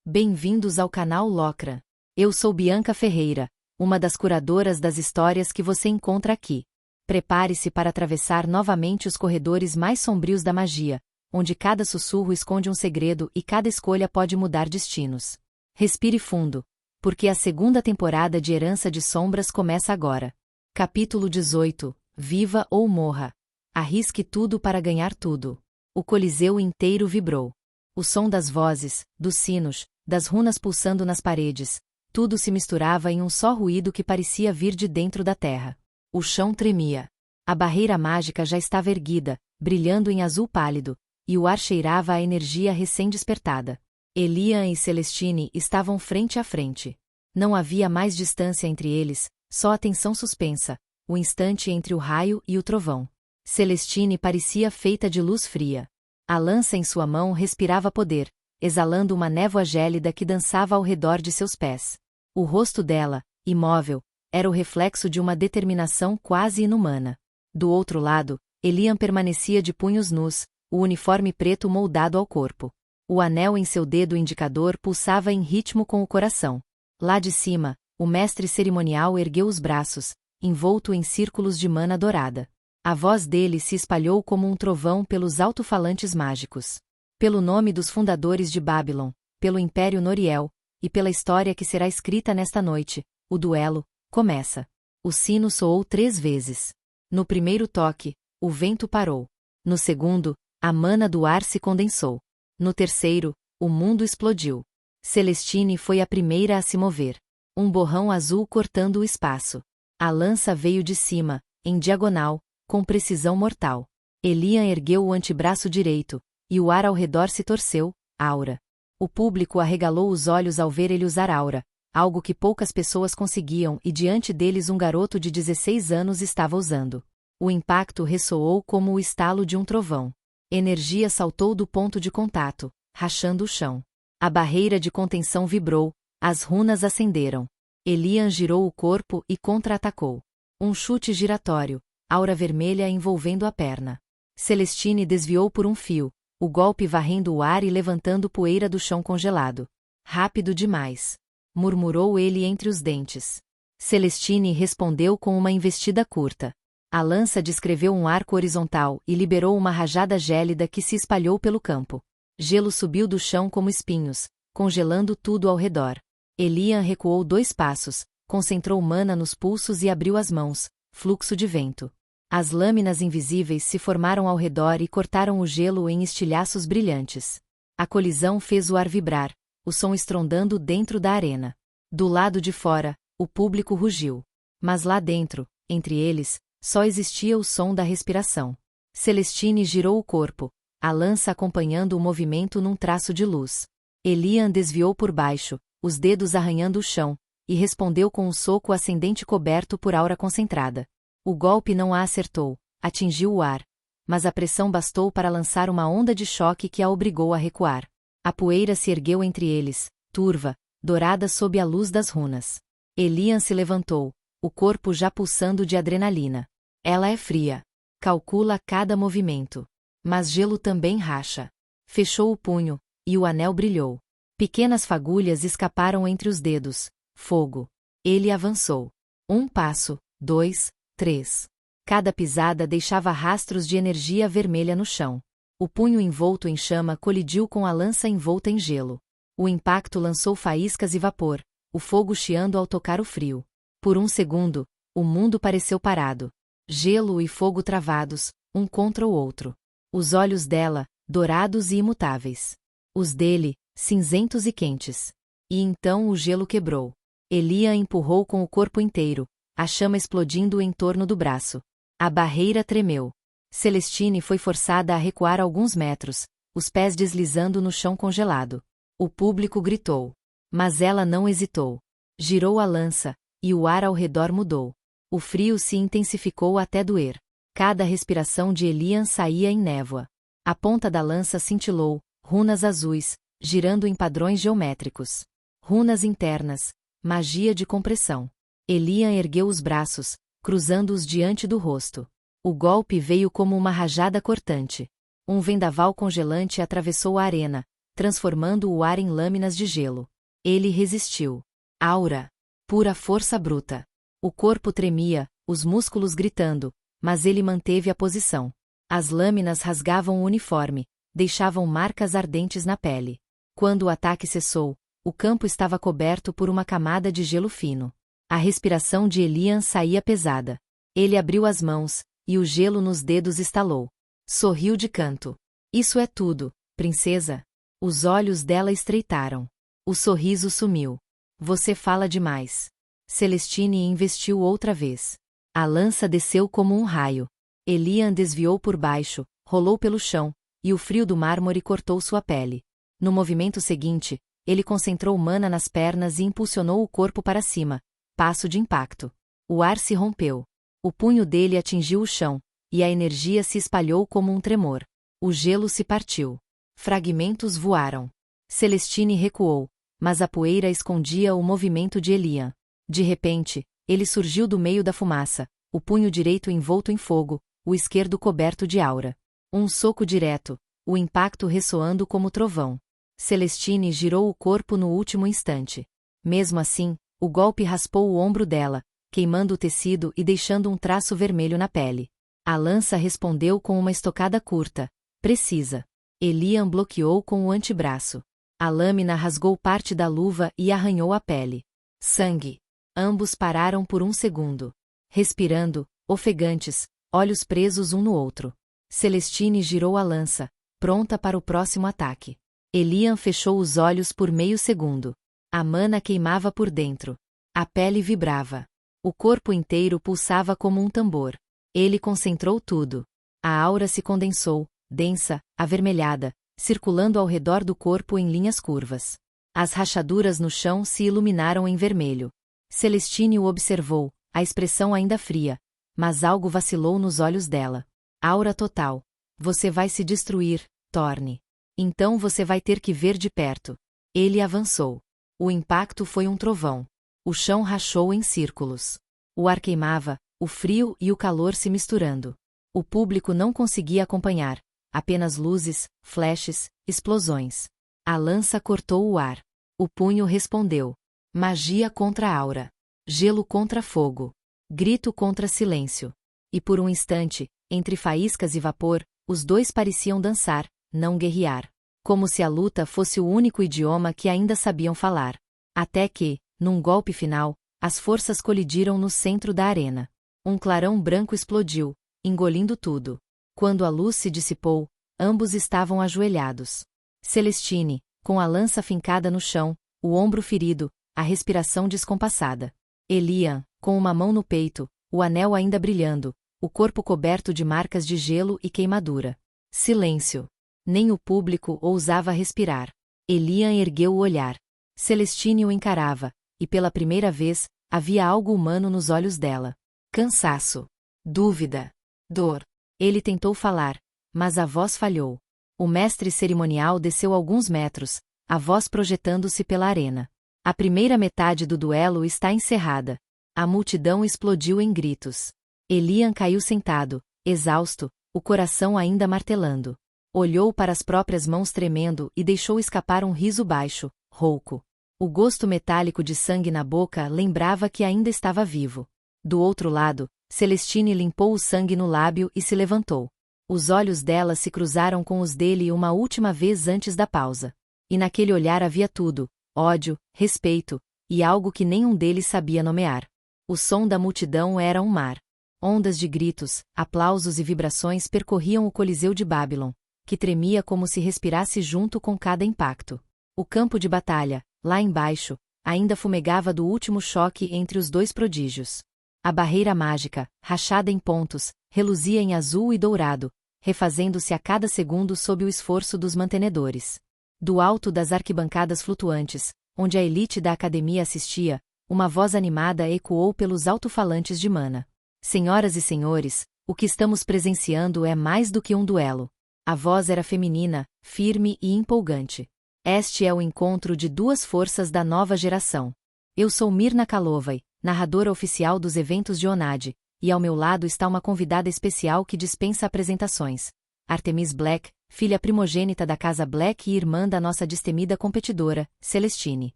Bem-vindos ao canal Locra. Eu sou Bianca Ferreira, uma das curadoras das histórias que você encontra aqui. Prepare-se para atravessar novamente os corredores mais sombrios da magia, onde cada sussurro esconde um segredo e cada escolha pode mudar destinos. Respire fundo, porque a segunda temporada de Herança de Sombras começa agora. Capítulo 18. Viva ou morra. Arrisque tudo para ganhar tudo. O Coliseu inteiro vibrou. O som das vozes, dos sinos, das runas pulsando nas paredes, tudo se misturava em um só ruído que parecia vir de dentro da terra. O chão tremia. A barreira mágica já estava erguida, brilhando em azul pálido, e o ar cheirava a energia recém-despertada. Elian e Celestine estavam frente a frente. Não havia mais distância entre eles, só a tensão suspensa, o instante entre o raio e o trovão. Celestine parecia feita de luz fria. A lança em sua mão respirava poder, exalando uma névoa gélida que dançava ao redor de seus pés. O rosto dela, imóvel, era o reflexo de uma determinação quase inumana. Do outro lado, Elian permanecia de punhos nus, o uniforme preto moldado ao corpo. O anel em seu dedo indicador pulsava em ritmo com o coração. Lá de cima, o mestre cerimonial ergueu os braços, envolto em círculos de mana dourada. A voz dele se espalhou como um trovão pelos alto-falantes mágicos. Pelo nome dos fundadores de Babylon, pelo Império Noriel, e pela história que será escrita nesta noite, o duelo começa. O sino soou 3 vezes. No primeiro toque, o vento parou. No segundo, a mana do ar se condensou. No terceiro, o mundo explodiu. Celestine foi a primeira a se mover. Um borrão azul cortando o espaço. A lança veio de cima, em diagonal, com precisão mortal. Elian ergueu o antebraço direito, e o ar ao redor se torceu, aura. O público arregalou os olhos ao ver ele usar aura, algo que poucas pessoas conseguiam e diante deles um garoto de 16 anos estava usando. O impacto ressoou como o estalo de um trovão. Energia saltou do ponto de contato, rachando o chão. A barreira de contenção vibrou, as runas acenderam. Elian girou o corpo e contra-atacou. Um chute giratório, aura vermelha envolvendo a perna. Celestine desviou por um fio, o golpe varrendo o ar e levantando poeira do chão congelado. Rápido demais, murmurou ele entre os dentes. Celestine respondeu com uma investida curta. A lança descreveu um arco horizontal e liberou uma rajada gélida que se espalhou pelo campo. Gelo subiu do chão como espinhos, congelando tudo ao redor. Elian recuou 2 passos, concentrou mana nos pulsos e abriu as mãos, fluxo de vento. As lâminas invisíveis se formaram ao redor e cortaram o gelo em estilhaços brilhantes. A colisão fez o ar vibrar, o som estrondando dentro da arena. Do lado de fora, o público rugiu. Mas lá dentro, entre eles, só existia o som da respiração. Celestine girou o corpo, a lança acompanhando o movimento num traço de luz. Elian desviou por baixo, os dedos arranhando o chão, e respondeu com um soco ascendente coberto por aura concentrada. O golpe não a acertou, atingiu o ar, mas a pressão bastou para lançar uma onda de choque que a obrigou a recuar. A poeira se ergueu entre eles, turva, dourada sob a luz das runas. Elian se levantou, o corpo já pulsando de adrenalina. Ela é fria. Calcula cada movimento. Mas gelo também racha. Fechou o punho, e o anel brilhou. Pequenas fagulhas escaparam entre os dedos. Fogo. Ele avançou. 1 passo, 2, 3. Cada pisada deixava rastros de energia vermelha no chão. O punho envolto em chama colidiu com a lança envolta em gelo. O impacto lançou faíscas e vapor, o fogo chiando ao tocar o frio. Por um segundo, o mundo pareceu parado. Gelo e fogo travados, um contra o outro. Os olhos dela, dourados e imutáveis. Os dele, cinzentos e quentes. E então o gelo quebrou. Elian empurrou com o corpo inteiro, a chama explodindo em torno do braço. A barreira tremeu. Celestine foi forçada a recuar alguns metros, os pés deslizando no chão congelado. O público gritou. Mas ela não hesitou. Girou a lança, e o ar ao redor mudou. O frio se intensificou até doer. Cada respiração de Elian saía em névoa. A ponta da lança cintilou, runas azuis, girando em padrões geométricos. Runas internas, magia de compressão. Elian ergueu os braços, cruzando-os diante do rosto. O golpe veio como uma rajada cortante. Um vendaval congelante atravessou a arena, transformando o ar em lâminas de gelo. Ele resistiu. Aura. Pura força bruta. O corpo tremia, os músculos gritando, mas ele manteve a posição. As lâminas rasgavam o uniforme, deixavam marcas ardentes na pele. Quando o ataque cessou, o campo estava coberto por uma camada de gelo fino. A respiração de Elian saía pesada. Ele abriu as mãos, e o gelo nos dedos estalou. Sorriu de canto. Isso é tudo, princesa. Os olhos dela estreitaram. O sorriso sumiu. Você fala demais. Celestine investiu outra vez. A lança desceu como um raio. Elian desviou por baixo, rolou pelo chão, e o frio do mármore cortou sua pele. No movimento seguinte, ele concentrou mana nas pernas e impulsionou o corpo para cima. Passo de impacto. O ar se rompeu. O punho dele atingiu o chão, e a energia se espalhou como um tremor. O gelo se partiu. Fragmentos voaram. Celestine recuou, mas a poeira escondia o movimento de Elian. De repente, ele surgiu do meio da fumaça, o punho direito envolto em fogo, o esquerdo coberto de aura. Um soco direto, o impacto ressoando como trovão. Celestine girou o corpo no último instante. Mesmo assim, o golpe raspou o ombro dela, queimando o tecido e deixando um traço vermelho na pele. A lança respondeu com uma estocada curta, precisa. Elian bloqueou com o antebraço. A lâmina rasgou parte da luva e arranhou a pele. Sangue. Ambos pararam por um segundo. Respirando, ofegantes, olhos presos um no outro. Celestine girou a lança, pronta para o próximo ataque. Elian fechou os olhos por meio segundo. A mana queimava por dentro. A pele vibrava. O corpo inteiro pulsava como um tambor. Ele concentrou tudo. A aura se condensou, densa, avermelhada, circulando ao redor do corpo em linhas curvas. As rachaduras no chão se iluminaram em vermelho. Celestine o observou, a expressão ainda fria, mas algo vacilou nos olhos dela. Aura total. Você vai se destruir, Thorne. Então você vai ter que ver de perto. Ele avançou. O impacto foi um trovão. O chão rachou em círculos. O ar queimava, o frio e o calor se misturando. O público não conseguia acompanhar, apenas luzes, flashes, explosões. A lança cortou o ar. O punho respondeu. Magia contra aura. Gelo contra fogo. Grito contra silêncio. E por um instante, entre faíscas e vapor, os dois pareciam dançar, não guerrear. Como se a luta fosse o único idioma que ainda sabiam falar. Até que, num golpe final, as forças colidiram no centro da arena. Um clarão branco explodiu, engolindo tudo. Quando a luz se dissipou, ambos estavam ajoelhados. Celestine, com a lança fincada no chão, o ombro ferido, a respiração descompassada. Elian, com uma mão no peito, o anel ainda brilhando, o corpo coberto de marcas de gelo e queimadura. Silêncio. Nem o público ousava respirar. Elian ergueu o olhar. Celestine o encarava, e pela primeira vez, havia algo humano nos olhos dela. Cansaço. Dúvida. Dor. Ele tentou falar, mas a voz falhou. O mestre cerimonial desceu alguns metros, a voz projetando-se pela arena. A primeira metade do duelo está encerrada. A multidão explodiu em gritos. Elian caiu sentado, exausto, o coração ainda martelando. Olhou para as próprias mãos tremendo e deixou escapar um riso baixo, rouco. O gosto metálico de sangue na boca lembrava que ainda estava vivo. Do outro lado, Celestine limpou o sangue no lábio e se levantou. Os olhos dela se cruzaram com os dele uma última vez antes da pausa. E naquele olhar havia tudo: ódio, respeito, e algo que nenhum deles sabia nomear. O som da multidão era um mar. Ondas de gritos, aplausos e vibrações percorriam o Coliseu de Babylon, que tremia como se respirasse junto com cada impacto. O campo de batalha, lá embaixo, ainda fumegava do último choque entre os dois prodígios. A barreira mágica, rachada em pontos, reluzia em azul e dourado, refazendo-se a cada segundo sob o esforço dos mantenedores. Do alto das arquibancadas flutuantes, onde a elite da academia assistia, uma voz animada ecoou pelos alto-falantes de mana. Senhoras e senhores, o que estamos presenciando é mais do que um duelo. A voz era feminina, firme e empolgante. Este é o encontro de duas forças da nova geração. Eu sou Mirna Kalovai, narradora oficial dos eventos de Onad, e ao meu lado está uma convidada especial que dispensa apresentações. Artemis Black, filha primogênita da casa Black e irmã da nossa destemida competidora, Celestine.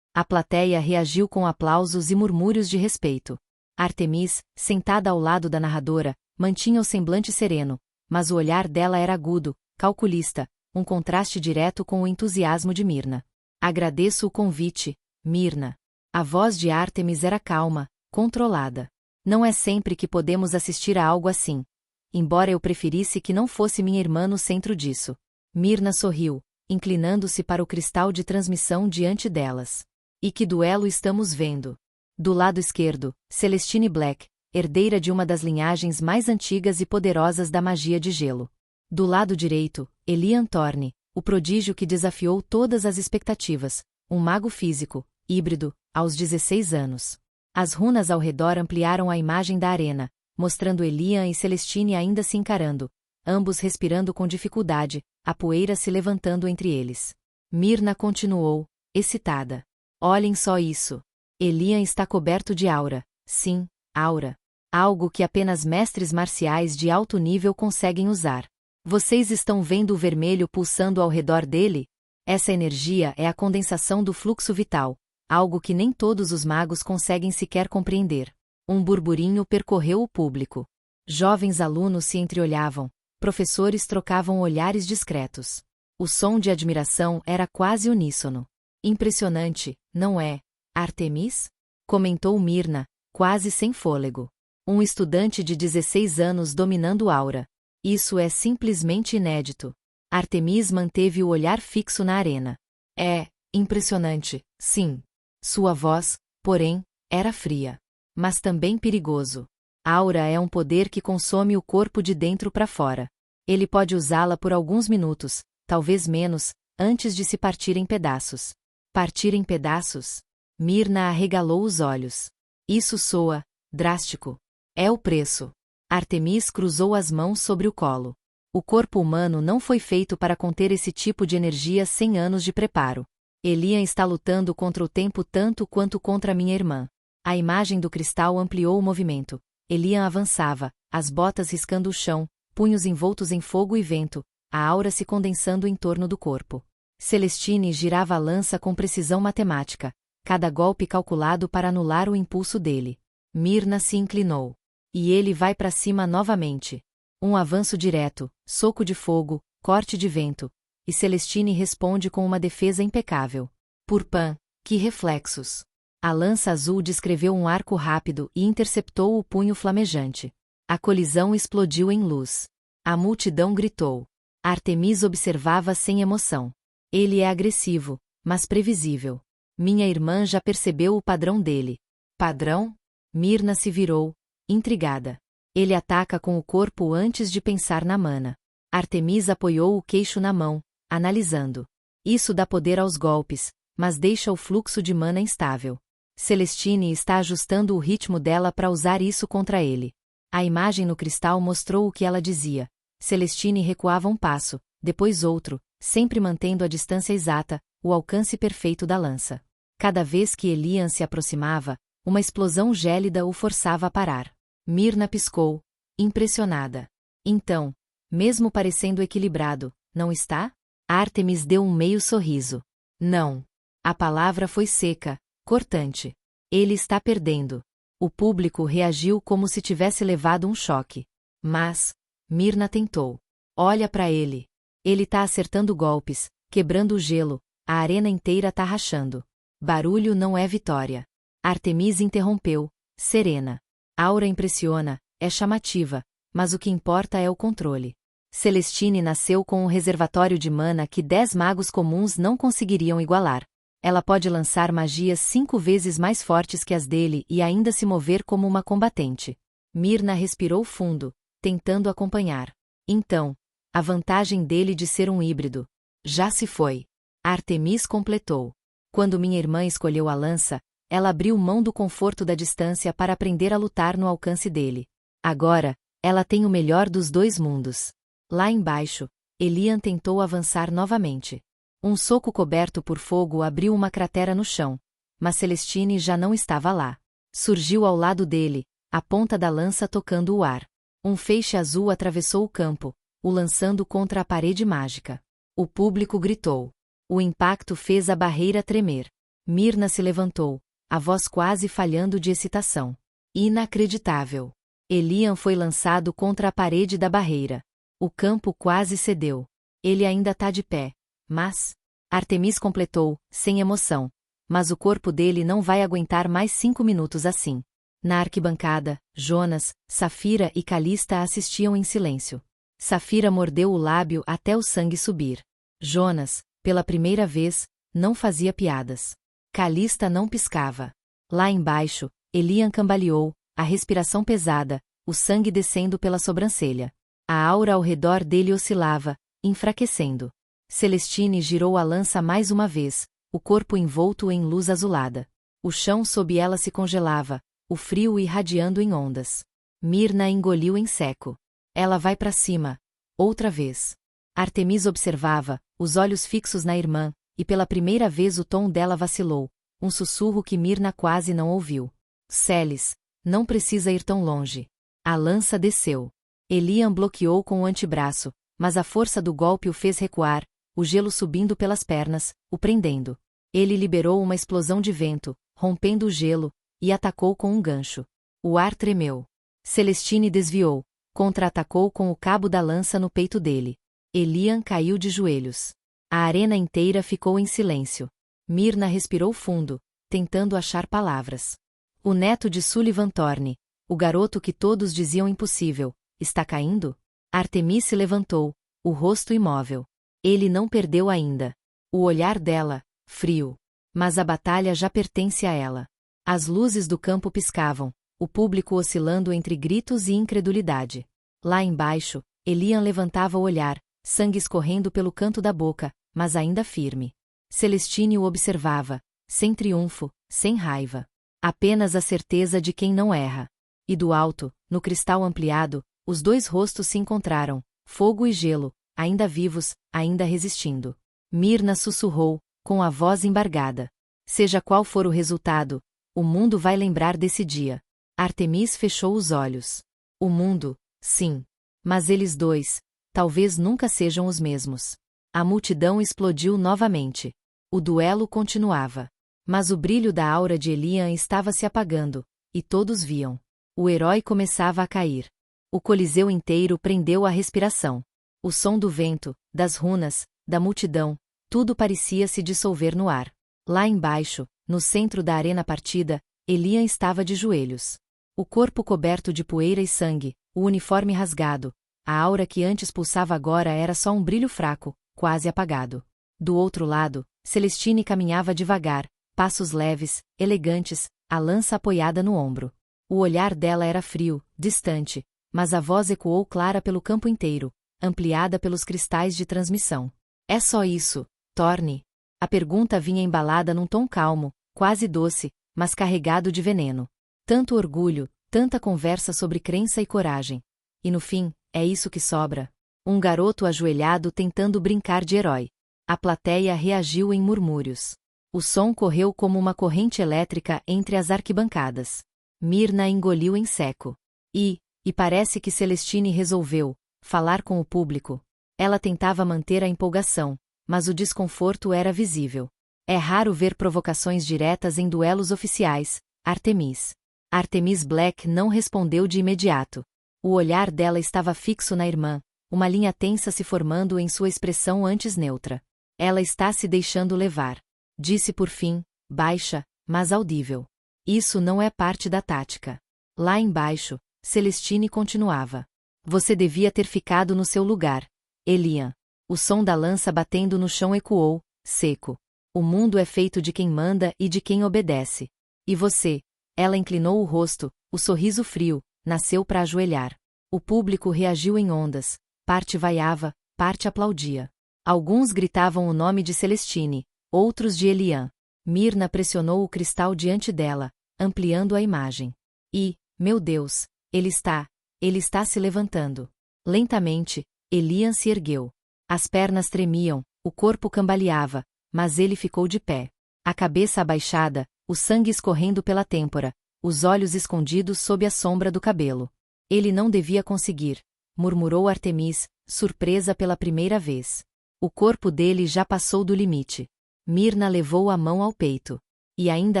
A plateia reagiu com aplausos e murmúrios de respeito. Artemis, sentada ao lado da narradora, mantinha o semblante sereno, mas o olhar dela era agudo, calculista, um contraste direto com o entusiasmo de Mirna. Agradeço o convite, Mirna. A voz de Artemis era calma, controlada. Não é sempre que podemos assistir a algo assim. Embora eu preferisse que não fosse minha irmã no centro disso. Mirna sorriu, inclinando-se para o cristal de transmissão diante delas. E que duelo estamos vendo? Do lado esquerdo, Celestine Black, herdeira de uma das linhagens mais antigas e poderosas da magia de gelo. Do lado direito, Elian Thorne, o prodígio que desafiou todas as expectativas, um mago físico, híbrido, aos 16 anos. As runas ao redor ampliaram a imagem da arena, mostrando Elian e Celestine ainda se encarando, ambos respirando com dificuldade, a poeira se levantando entre eles. Mirna continuou, excitada. Olhem só isso. Elian está coberto de aura. Sim, aura. Algo que apenas mestres marciais de alto nível conseguem usar. Vocês estão vendo o vermelho pulsando ao redor dele? Essa energia é a condensação do fluxo vital, algo que nem todos os magos conseguem sequer compreender. Um burburinho percorreu o público. Jovens alunos se entreolhavam, professores trocavam olhares discretos. O som de admiração era quase uníssono. Impressionante, não é, Artemis? Comentou Mirna, quase sem fôlego. Um estudante de 16 anos dominando aura. Isso é simplesmente inédito. Artemis manteve o olhar fixo na arena. É, impressionante, sim. Sua voz, porém, era fria. Mas também perigoso. Aura é um poder que consome o corpo de dentro para fora. Ele pode usá-la por alguns minutos, talvez menos, antes de se partir em pedaços. Partir em pedaços? Mirna arregalou os olhos. Isso soa drástico. É o preço. Artemis cruzou as mãos sobre o colo. O corpo humano não foi feito para conter esse tipo de energia sem anos de preparo. Elian está lutando contra o tempo tanto quanto contra minha irmã. A imagem do cristal ampliou o movimento. Elian avançava, as botas riscando o chão, punhos envoltos em fogo e vento, a aura se condensando em torno do corpo. Celestine girava a lança com precisão matemática, cada golpe calculado para anular o impulso dele. Mirna se inclinou. E ele vai para cima novamente. Um avanço direto, soco de fogo, corte de vento. E Celestine responde com uma defesa impecável. Purpan, que reflexos! A lança azul descreveu um arco rápido e interceptou o punho flamejante. A colisão explodiu em luz. A multidão gritou. Artemis observava sem emoção. Ele é agressivo, mas previsível. Minha irmã já percebeu o padrão dele. Padrão? Mirna se virou, intrigada. Ele ataca com o corpo antes de pensar na mana. Artemis apoiou o queixo na mão, analisando. Isso dá poder aos golpes, mas deixa o fluxo de mana instável. Celestine está ajustando o ritmo dela para usar isso contra ele. A imagem no cristal mostrou o que ela dizia. Celestine recuava um passo, depois outro, sempre mantendo a distância exata, o alcance perfeito da lança. Cada vez que Elian se aproximava, uma explosão gélida o forçava a parar. Mirna piscou, impressionada. Então, mesmo parecendo equilibrado, não está? Artemis deu um meio sorriso. Não. A palavra foi seca, cortante. Ele está perdendo. O público reagiu como se tivesse levado um choque. Mas, Mirna tentou. Olha para ele. Ele tá acertando golpes, quebrando o gelo, a arena inteira tá rachando. Barulho não é vitória. Artemis interrompeu, serena. Aura impressiona, é chamativa, mas o que importa é o controle. Celestine nasceu com um reservatório de mana que 10 magos comuns não conseguiriam igualar. Ela pode lançar magias 5 vezes mais fortes que as dele e ainda se mover como uma combatente. Mirna respirou fundo, tentando acompanhar. Então, a vantagem dele de ser um híbrido. Já se foi. Artemis completou. Quando minha irmã escolheu a lança, ela abriu mão do conforto da distância para aprender a lutar no alcance dele. Agora, ela tem o melhor dos dois mundos. Lá embaixo, Elian tentou avançar novamente. Um soco coberto por fogo abriu uma cratera no chão, mas Celestine já não estava lá. Surgiu ao lado dele, a ponta da lança tocando o ar. Um feixe azul atravessou o campo, o lançando contra a parede mágica. O público gritou. O impacto fez a barreira tremer. Myrna se levantou, a voz quase falhando de excitação. Inacreditável! Elian foi lançado contra a parede da barreira. O campo quase cedeu. Ele ainda tá de pé, mas... Artemis completou, sem emoção. Mas o corpo dele não vai aguentar mais 5 minutos assim. Na arquibancada, Jonas, Safira e Calista assistiam em silêncio. Safira mordeu o lábio até o sangue subir. Jonas, pela primeira vez, não fazia piadas. Calista não piscava. Lá embaixo, Elian cambaleou, a respiração pesada, o sangue descendo pela sobrancelha. A aura ao redor dele oscilava, enfraquecendo. Celestine girou a lança mais uma vez, o corpo envolto em luz azulada. O chão sob ela se congelava, o frio irradiando em ondas. Myrna engoliu em seco. Ela vai para cima. Outra vez. Artemis observava, os olhos fixos na irmã, e pela primeira vez o tom dela vacilou, um sussurro que Myrna quase não ouviu. Celis, não precisa ir tão longe. A lança desceu. Elian bloqueou com o antebraço, mas a força do golpe o fez recuar, o gelo subindo pelas pernas, o prendendo. Ele liberou uma explosão de vento, rompendo o gelo, e atacou com um gancho. O ar tremeu. Celestine desviou, contra-atacou com o cabo da lança no peito dele. Elian caiu de joelhos. A arena inteira ficou em silêncio. Myrna respirou fundo, tentando achar palavras. O neto de Sullivan Thorne, o garoto que todos diziam impossível, está caindo? Artemis se levantou, o rosto imóvel. Ele não perdeu ainda. O olhar dela, frio. Mas a batalha já pertence a ela. As luzes do campo piscavam, o público oscilando entre gritos e incredulidade. Lá embaixo, Elian levantava o olhar, sangue escorrendo pelo canto da boca, mas ainda firme. Celestine o observava, sem triunfo, sem raiva. Apenas a certeza de quem não erra. E do alto, no cristal ampliado, os dois rostos se encontraram, fogo e gelo, ainda vivos, ainda resistindo. Myrna sussurrou, com a voz embargada. Seja qual for o resultado, o mundo vai lembrar desse dia. Artemis fechou os olhos. O mundo, sim. Mas eles dois, talvez nunca sejam os mesmos. A multidão explodiu novamente. O duelo continuava. Mas o brilho da aura de Elian estava se apagando, e todos viam. O herói começava a cair. O coliseu inteiro prendeu a respiração. O som do vento, das runas, da multidão, tudo parecia se dissolver no ar. Lá embaixo, no centro da arena partida, Elian estava de joelhos. O corpo coberto de poeira e sangue, o uniforme rasgado, a aura que antes pulsava agora era só um brilho fraco, quase apagado. Do outro lado, Celestine caminhava devagar, passos leves, elegantes, a lança apoiada no ombro. O olhar dela era frio, distante, mas a voz ecoou clara pelo campo inteiro, ampliada pelos cristais de transmissão. É só isso, Thorne? A pergunta vinha embalada num tom calmo, quase doce, mas carregado de veneno. Tanto orgulho, tanta conversa sobre crença e coragem. E no fim, é isso que sobra. Um garoto ajoelhado tentando brincar de herói. A plateia reagiu em murmúrios. O som correu como uma corrente elétrica entre as arquibancadas. Myrna engoliu em seco. E parece que Celestine resolveu falar com o público. Ela tentava manter a empolgação, mas o desconforto era visível. É raro ver provocações diretas em duelos oficiais, Artemis. Artemis Black não respondeu de imediato. O olhar dela estava fixo na irmã, uma linha tensa se formando em sua expressão antes neutra. Ela está se deixando levar. Disse por fim, baixa, mas audível. Isso não é parte da tática. Lá embaixo, Celestine continuava. Você devia ter ficado no seu lugar, Elian. O som da lança batendo no chão ecoou, seco. O mundo é feito de quem manda e de quem obedece. E você? Ela inclinou o rosto, o sorriso frio, nasceu para ajoelhar. O público reagiu em ondas, parte vaiava, parte aplaudia. Alguns gritavam o nome de Celestine, outros de Elian. Myrna pressionou o cristal diante dela, ampliando a imagem. E, meu Deus, ele está se levantando. Lentamente, Elian se ergueu. As pernas tremiam, o corpo cambaleava, mas ele ficou de pé. A cabeça abaixada, o sangue escorrendo pela têmpora, os olhos escondidos sob a sombra do cabelo. Ele não devia conseguir, murmurou Artemis, surpresa pela primeira vez. O corpo dele já passou do limite. Myrna levou a mão ao peito. E ainda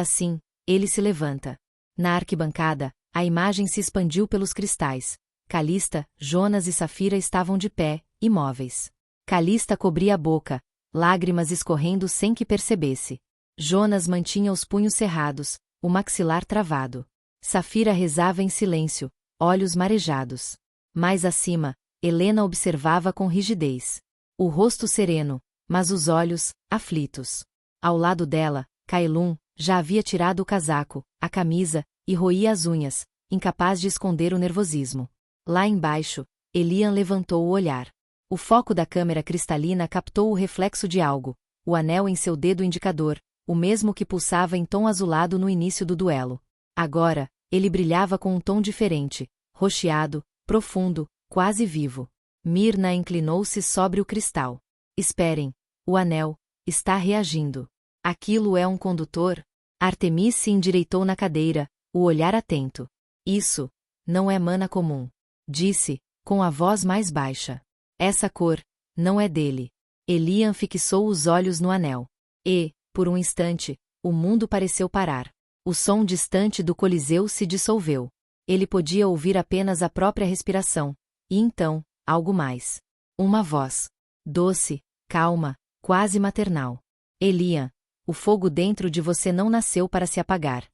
assim, ele se levanta. Na arquibancada, a imagem se expandiu pelos cristais. Calista, Jonas e Safira estavam de pé, imóveis. Calista cobria a boca, lágrimas escorrendo sem que percebesse. Jonas mantinha os punhos cerrados, o maxilar travado. Safira rezava em silêncio, olhos marejados. Mais acima, Helena observava com rigidez. O rosto sereno, mas os olhos, aflitos. Ao lado dela, Caelum já havia tirado o casaco, a camisa, e roía as unhas, incapaz de esconder o nervosismo. Lá embaixo, Elian levantou o olhar. O foco da câmera cristalina captou o reflexo de algo, o anel em seu dedo indicador, o mesmo que pulsava em tom azulado no início do duelo. Agora, ele brilhava com um tom diferente, roxeado, profundo, quase vivo. Myrna inclinou-se sobre o cristal. Esperem, o anel está reagindo. Aquilo é um condutor? Artemis se endireitou na cadeira, o olhar atento. Isso não é mana comum, disse, com a voz mais baixa. Essa cor não é dele. Elian fixou os olhos no anel. E, por um instante, o mundo pareceu parar. O som distante do Coliseu se dissolveu. Ele podia ouvir apenas a própria respiração. E então, algo mais. Uma voz. Doce, calma, quase maternal. Elian, o fogo dentro de você não nasceu para se apagar.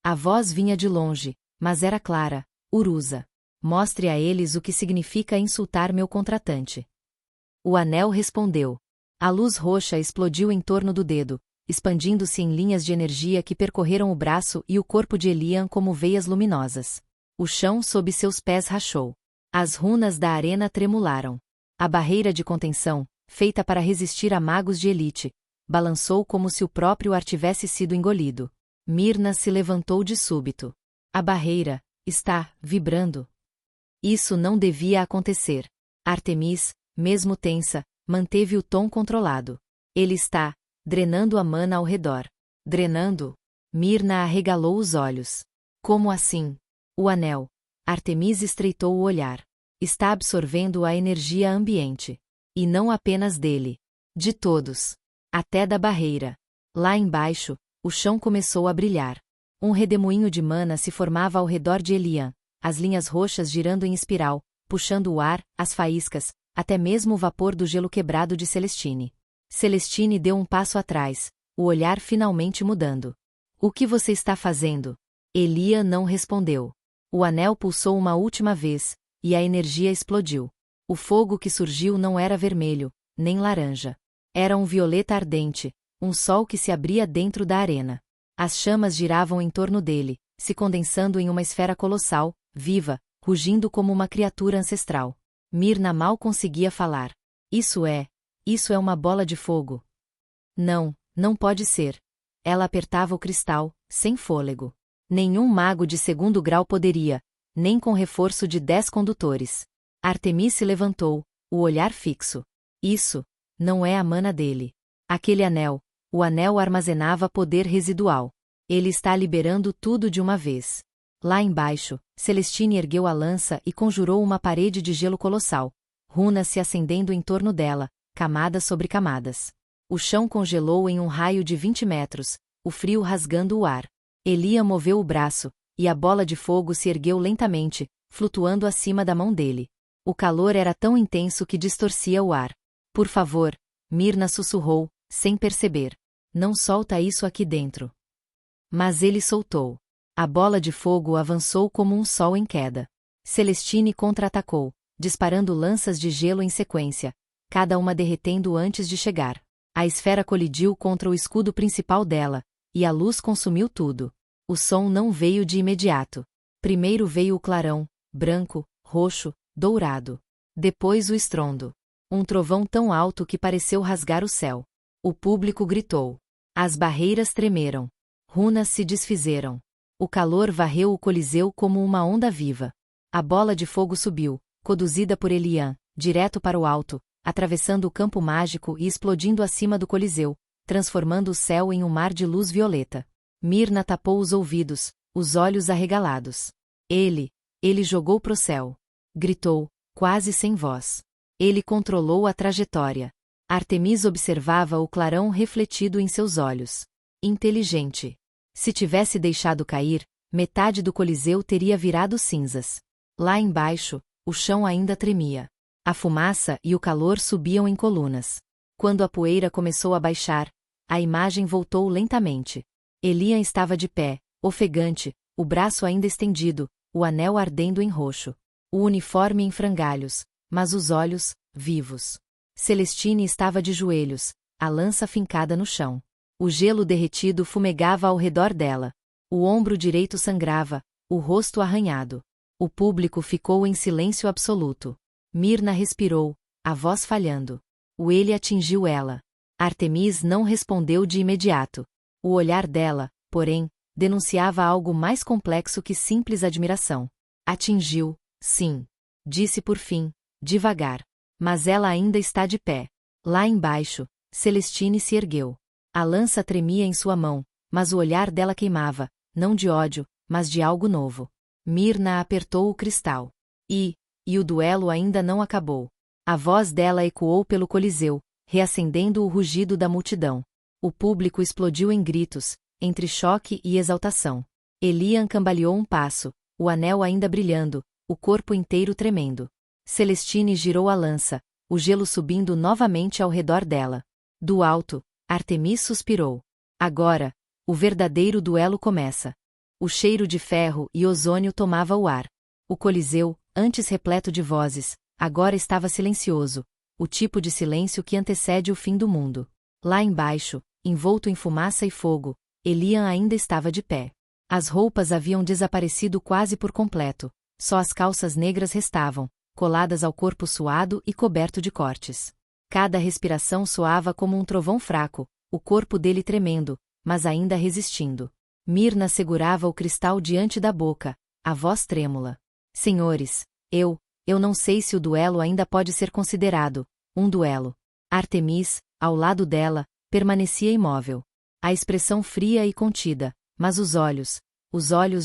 A voz vinha de longe, mas era clara. Urusa. Mostre a eles o que significa insultar meu contratante. O anel respondeu. A luz roxa explodiu em torno do dedo, expandindo-se em linhas de energia que percorreram o braço e o corpo de Elian como veias luminosas. O chão sob seus pés rachou. As runas da arena tremularam. A barreira de contenção, feita para resistir a magos de elite, balançou como se o próprio ar tivesse sido engolido. Myrna se levantou de súbito. A barreira está vibrando. Isso não devia acontecer. Artemis, mesmo tensa, manteve o tom controlado. Ele está drenando a mana ao redor. Drenando? Myrna arregalou os olhos. Como assim? O anel. Artemis estreitou o olhar. Está absorvendo a energia ambiente. E não apenas dele. De todos. Até da barreira. Lá embaixo, o chão começou a brilhar. Um redemoinho de mana se formava ao redor de Elian, as linhas roxas girando em espiral, puxando o ar, as faíscas, até mesmo o vapor do gelo quebrado de Celestine. Celestine deu um passo atrás, o olhar finalmente mudando. O que você está fazendo? Elian não respondeu. O anel pulsou uma última vez, e a energia explodiu. O fogo que surgiu não era vermelho, nem laranja. Era um violeta ardente, um sol que se abria dentro da arena. As chamas giravam em torno dele, se condensando em uma esfera colossal, viva, rugindo como uma criatura ancestral. Myrna mal conseguia falar. Isso é uma bola de fogo. Não, não pode ser. Ela apertava o cristal, sem fôlego. Nenhum mago de segundo grau poderia, nem com reforço de 10 condutores. Artemis se levantou, o olhar fixo. Isso não é a mana dele. Aquele anel, o anel armazenava poder residual. Ele está liberando tudo de uma vez. Lá embaixo, Celestine ergueu a lança e conjurou uma parede de gelo colossal, runas se acendendo em torno dela, camadas sobre camadas. O chão congelou em um raio de 20 metros, o frio rasgando o ar. Elian moveu o braço, e a bola de fogo se ergueu lentamente, flutuando acima da mão dele. O calor era tão intenso que distorcia o ar. Por favor, Myrna sussurrou, sem perceber. Não solta isso aqui dentro. Mas ele soltou. A bola de fogo avançou como um sol em queda. Celestine contra-atacou, disparando lanças de gelo em sequência, cada uma derretendo antes de chegar. A esfera colidiu contra o escudo principal dela, e a luz consumiu tudo. O som não veio de imediato. Primeiro veio o clarão, branco, roxo, dourado. Depois o estrondo. Um trovão tão alto que pareceu rasgar o céu. O público gritou. As barreiras tremeram. Runas se desfizeram. O calor varreu o Coliseu como uma onda viva. A bola de fogo subiu, conduzida por Elian, direto para o alto, atravessando o campo mágico e explodindo acima do Coliseu, transformando o céu em um mar de luz violeta. Myrna tapou os ouvidos, os olhos arregalados. Ele jogou pro céu. Gritou, quase sem voz. Ele controlou a trajetória. Artemis observava o clarão refletido em seus olhos. Inteligente. Se tivesse deixado cair, metade do Coliseu teria virado cinzas. Lá embaixo, o chão ainda tremia. A fumaça e o calor subiam em colunas. Quando a poeira começou a baixar, a imagem voltou lentamente. Elian estava de pé, ofegante, o braço ainda estendido, o anel ardendo em roxo. O uniforme em frangalhos, mas os olhos, vivos. Celestine estava de joelhos, a lança fincada no chão. O gelo derretido fumegava ao redor dela. O ombro direito sangrava, o rosto arranhado. O público ficou em silêncio absoluto. Mirna respirou, a voz falhando. O ele atingiu ela. Artemis não respondeu de imediato. O olhar dela, porém, denunciava algo mais complexo que simples admiração. Atingiu, sim. Disse por fim, devagar. Mas ela ainda está de pé. Lá embaixo, Celestine se ergueu. A lança tremia em sua mão, mas o olhar dela queimava, não de ódio, mas de algo novo. Mirna apertou o cristal. E o duelo ainda não acabou. A voz dela ecoou pelo Coliseu, reacendendo o rugido da multidão. O público explodiu em gritos, entre choque e exaltação. Elian cambaleou um passo, o anel ainda brilhando, o corpo inteiro tremendo. Celestine girou a lança, o gelo subindo novamente ao redor dela. Do alto, Artemis suspirou. Agora, o verdadeiro duelo começa. O cheiro de ferro e ozônio tomava o ar. O Coliseu, antes repleto de vozes, agora estava silencioso, o tipo de silêncio que antecede o fim do mundo. Lá embaixo, envolto em fumaça e fogo, Elian ainda estava de pé. As roupas haviam desaparecido quase por completo, só as calças negras restavam, coladas ao corpo suado e coberto de cortes. Cada respiração soava como um trovão fraco, o corpo dele tremendo, mas ainda resistindo. Mirna segurava o cristal diante da boca, a voz trêmula. Senhores, eu não sei se o duelo ainda pode ser considerado um duelo. Artemis, ao lado dela, permanecia imóvel. A expressão fria e contida, mas os olhos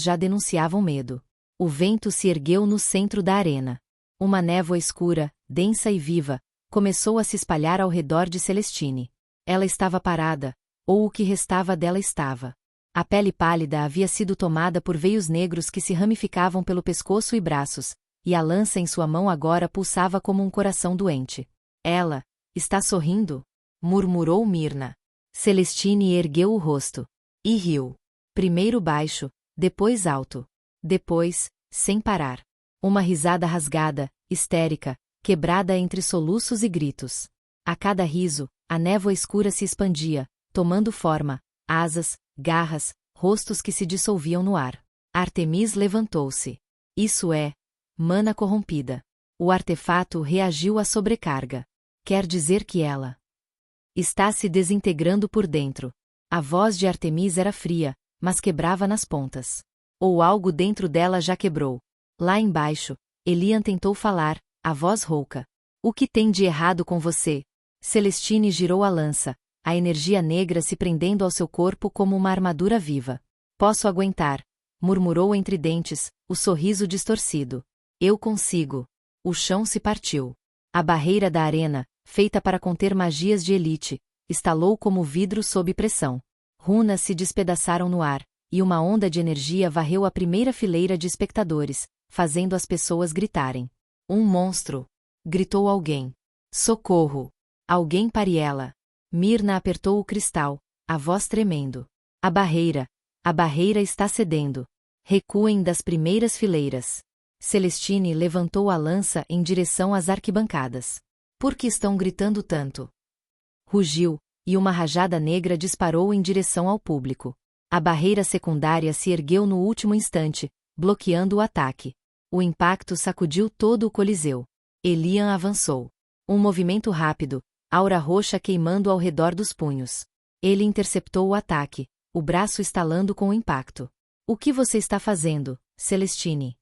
já denunciavam medo. O vento se ergueu no centro da arena. Uma névoa escura, densa e viva, começou a se espalhar ao redor de Celestine. Ela estava parada, ou o que restava dela estava. A pele pálida havia sido tomada por veios negros que se ramificavam pelo pescoço e braços, e a lança em sua mão agora pulsava como um coração doente. Ela está sorrindo? Murmurou Mirna. Celestine ergueu o rosto. E riu. Primeiro baixo, depois alto. Depois, sem parar. Uma risada rasgada, histérica, quebrada entre soluços e gritos. A cada riso, a névoa escura se expandia, tomando forma, asas, garras, rostos que se dissolviam no ar. Artemis levantou-se. Isso é mana corrompida. O artefato reagiu à sobrecarga. Quer dizer que ela está se desintegrando por dentro. A voz de Artemis era fria, mas quebrava nas pontas. Ou algo dentro dela já quebrou. Lá embaixo, Elian tentou falar, a voz rouca. O que tem de errado com você? Celestine girou a lança, a energia negra se prendendo ao seu corpo como uma armadura viva. Posso aguentar, murmurou entre dentes, o sorriso distorcido. Eu consigo. O chão se partiu. A barreira da arena, feita para conter magias de elite, estalou como vidro sob pressão. Runas se despedaçaram no ar, e uma onda de energia varreu a primeira fileira de espectadores, fazendo as pessoas gritarem. Um monstro! Gritou alguém. Socorro! Alguém pare ela! Mirna apertou o cristal, a voz tremendo. A barreira está cedendo. Recuem das primeiras fileiras. Celestine levantou a lança em direção às arquibancadas. Por que estão gritando tanto? Rugiu, e uma rajada negra disparou em direção ao público. A barreira secundária se ergueu no último instante, bloqueando o ataque. O impacto sacudiu todo o Coliseu. Elian avançou. Um movimento rápido, aura roxa queimando ao redor dos punhos. Ele interceptou o ataque, o braço estalando com o impacto. O que você está fazendo, Celestine?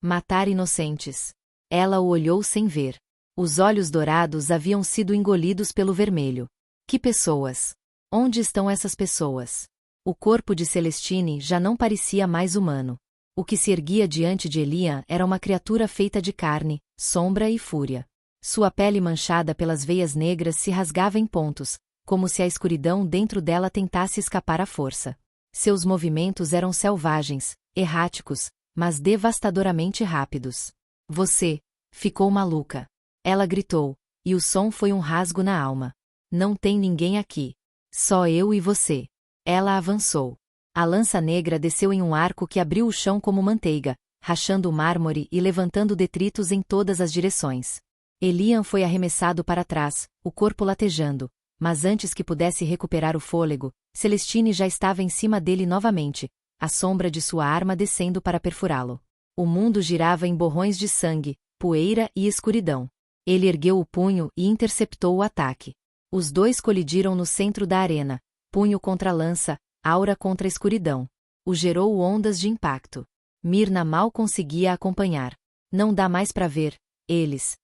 Matar inocentes. Ela o olhou sem ver. Os olhos dourados haviam sido engolidos pelo vermelho. Que pessoas? Onde estão essas pessoas? O corpo de Celestine já não parecia mais humano. O que se erguia diante de Elian era uma criatura feita de carne, sombra e fúria. Sua pele manchada pelas veias negras se rasgava em pontos, como se a escuridão dentro dela tentasse escapar à força. Seus movimentos eram selvagens, erráticos, mas devastadoramente rápidos. Você ficou maluca. Ela gritou, e o som foi um rasgo na alma. Não tem ninguém aqui. Só eu e você. Ela avançou. A lança negra desceu em um arco que abriu o chão como manteiga, rachando o mármore e levantando detritos em todas as direções. Elian foi arremessado para trás, o corpo latejando, mas antes que pudesse recuperar o fôlego, Celestine já estava em cima dele novamente, a sombra de sua arma descendo para perfurá-lo. O mundo girava em borrões de sangue, poeira e escuridão. Ele ergueu o punho e interceptou o ataque. Os dois colidiram no centro da arena, punho contra lança, aura contra escuridão. O gerou ondas de impacto. Myrna mal conseguia acompanhar. Não dá mais para ver. Eles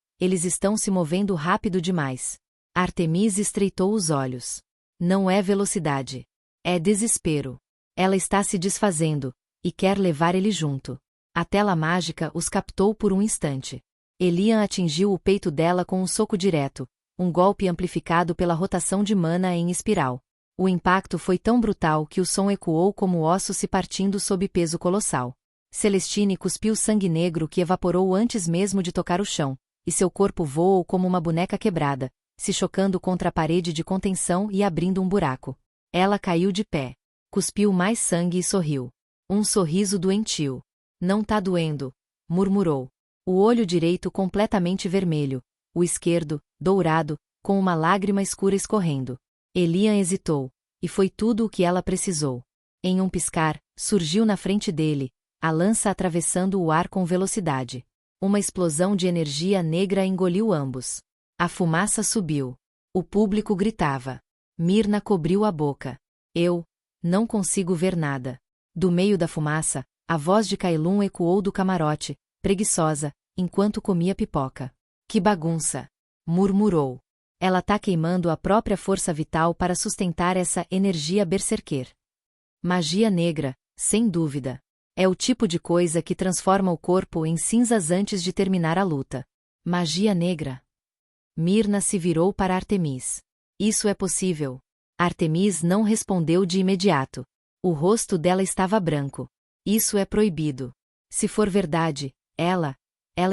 estão se movendo rápido demais. Artemis estreitou os olhos. Não é velocidade. É desespero. Ela está se desfazendo, e quer levar ele junto. A tela mágica os captou por um instante. Elian atingiu o peito dela com um soco direto, um golpe amplificado pela rotação de mana em espiral. O impacto foi tão brutal que o som ecoou como ossos se partindo sob peso colossal. Celestine cuspiu sangue negro que evaporou antes mesmo de tocar o chão, e seu corpo voou como uma boneca quebrada, se chocando contra a parede de contenção e abrindo um buraco. Ela caiu de pé. Cuspiu mais sangue e sorriu. Um sorriso doentio. Não tá doendo, murmurou. O olho direito completamente vermelho, o esquerdo, dourado, com uma lágrima escura escorrendo. Elian hesitou, e foi tudo o que ela precisou. Em um piscar, surgiu na frente dele, a lança atravessando o ar com velocidade. Uma explosão de energia negra engoliu ambos. A fumaça subiu. O público gritava. Myrna cobriu a boca. Eu não consigo ver nada. Do meio da fumaça, a voz de Kailun ecoou do camarote, preguiçosa, enquanto comia pipoca. Que bagunça! Murmurou. Ela tá queimando a própria força vital para sustentar essa energia berserker. Magia negra, sem dúvida. É o tipo de coisa que transforma o corpo em cinzas antes de terminar a luta. Magia negra. Myrna se virou para Artemis. Isso é possível. Artemis não respondeu de imediato. O rosto dela estava branco. Isso é proibido. Se for verdade, ela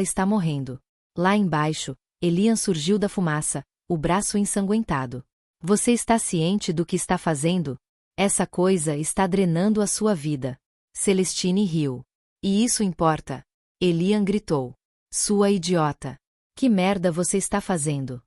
está morrendo. Lá embaixo, Elian surgiu da fumaça, o braço ensanguentado. Você está ciente do que está fazendo? Essa coisa está drenando a sua vida. Celestine riu. E isso importa? Elian gritou. Sua idiota. Que merda você está fazendo?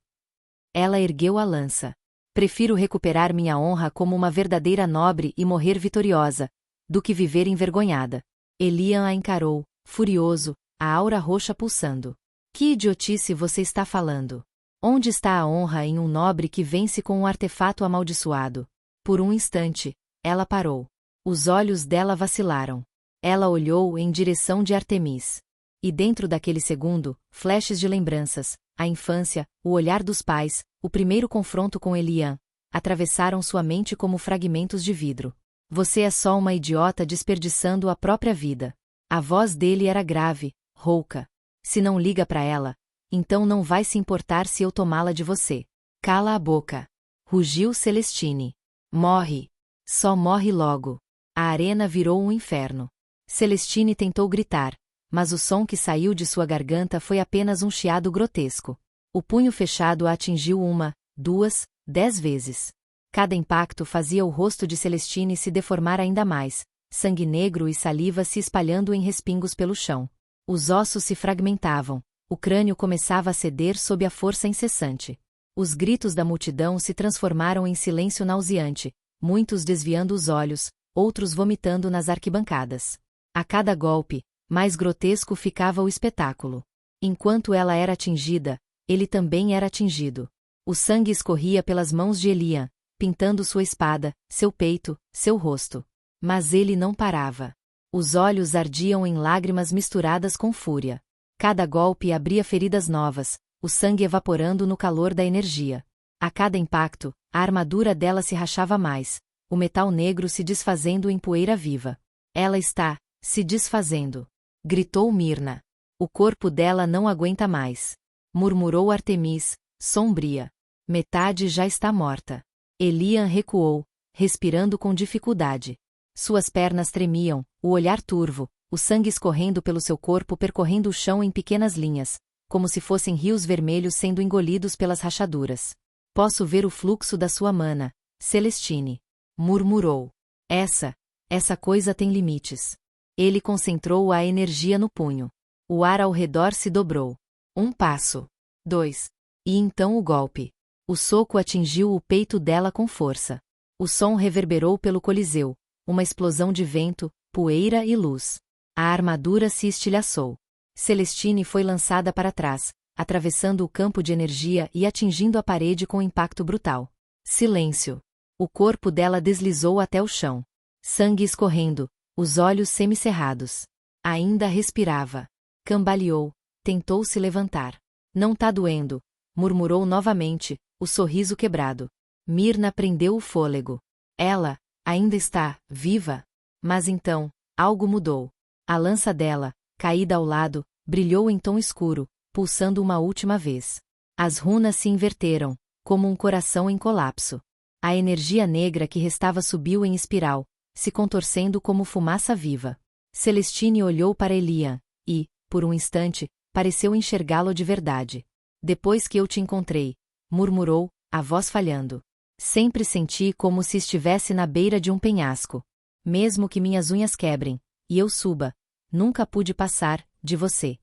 Ela ergueu a lança. Prefiro recuperar minha honra como uma verdadeira nobre e morrer vitoriosa, do que viver envergonhada. Elian a encarou, furioso, a aura roxa pulsando. Que idiotice você está falando? Onde está a honra em um nobre que vence com um artefato amaldiçoado? Por um instante, ela parou. Os olhos dela vacilaram. Ela olhou em direção de Artemis. E dentro daquele segundo, flashes de lembranças, a infância, o olhar dos pais, o primeiro confronto com Elian, atravessaram sua mente como fragmentos de vidro. Você é só uma idiota desperdiçando a própria vida. A voz dele era grave, rouca. Se não liga pra ela, então não vai se importar se eu tomá-la de você. Cala a boca. Rugiu Celestine. Morre. Só morre logo. A arena virou um inferno. Celestine tentou gritar, mas o som que saiu de sua garganta foi apenas um chiado grotesco. O punho fechado a atingiu 1, 2, 10 vezes. Cada impacto fazia o rosto de Celestine se deformar ainda mais, sangue negro e saliva se espalhando em respingos pelo chão. Os ossos se fragmentavam, o crânio começava a ceder sob a força incessante. Os gritos da multidão se transformaram em silêncio nauseante, muitos desviando os olhos, outros vomitando nas arquibancadas. A cada golpe, mais grotesco ficava o espetáculo. Enquanto ela era atingida, ele também era atingido. O sangue escorria pelas mãos de Elian, pintando sua espada, seu peito, seu rosto. Mas ele não parava. Os olhos ardiam em lágrimas misturadas com fúria. Cada golpe abria feridas novas, o sangue evaporando no calor da energia. A cada impacto, a armadura dela se rachava mais, o metal negro se desfazendo em poeira viva. Ela está se desfazendo. Gritou Myrna. O corpo dela não aguenta mais. murmurou Artemis, sombria. Metade já está morta. Elian recuou, respirando com dificuldade. Suas pernas tremiam, o olhar turvo, o sangue escorrendo pelo seu corpo percorrendo o chão em pequenas linhas, como se fossem rios vermelhos sendo engolidos pelas rachaduras. Posso ver o fluxo da sua mana, Celestine. Murmurou. Essa coisa tem limites. Ele concentrou a energia no punho. O ar ao redor se dobrou. 1 passo. 2. E então o golpe. O soco atingiu o peito dela com força. O som reverberou pelo coliseu, uma explosão de vento, poeira e luz. A armadura se estilhaçou. Celestine foi lançada para trás, atravessando o campo de energia e atingindo a parede com um impacto brutal. Silêncio. O corpo dela deslizou até o chão. Sangue escorrendo, os olhos semicerrados. Ainda respirava. Cambaleou, tentou se levantar. Não tá doendo, murmurou novamente, o sorriso quebrado. Myrna prendeu o fôlego. Ela, ainda está, viva. Mas então, algo mudou. A lança dela, caída ao lado, brilhou em tom escuro, pulsando uma última vez. As runas se inverteram, como um coração em colapso. A energia negra que restava subiu em espiral, se contorcendo como fumaça viva. Celestine olhou para Elian, e, por um instante, pareceu enxergá-lo de verdade. Depois que eu te encontrei, murmurou, a voz falhando. Sempre senti como se estivesse na beira de um penhasco. Mesmo que minhas unhas quebrem, e eu suba, nunca pude passar, de você.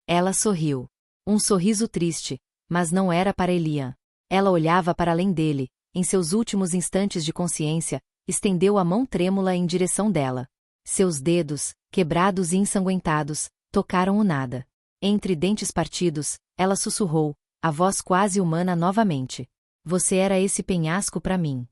Ela sorriu. Um sorriso triste, mas não era para Elian. Ela olhava para além dele, em seus últimos instantes de consciência, estendeu a mão trêmula em direção dela. Seus dedos, quebrados e ensanguentados, tocaram o nada. Entre dentes partidos, ela sussurrou, a voz quase humana novamente. Você era esse penhasco para mim.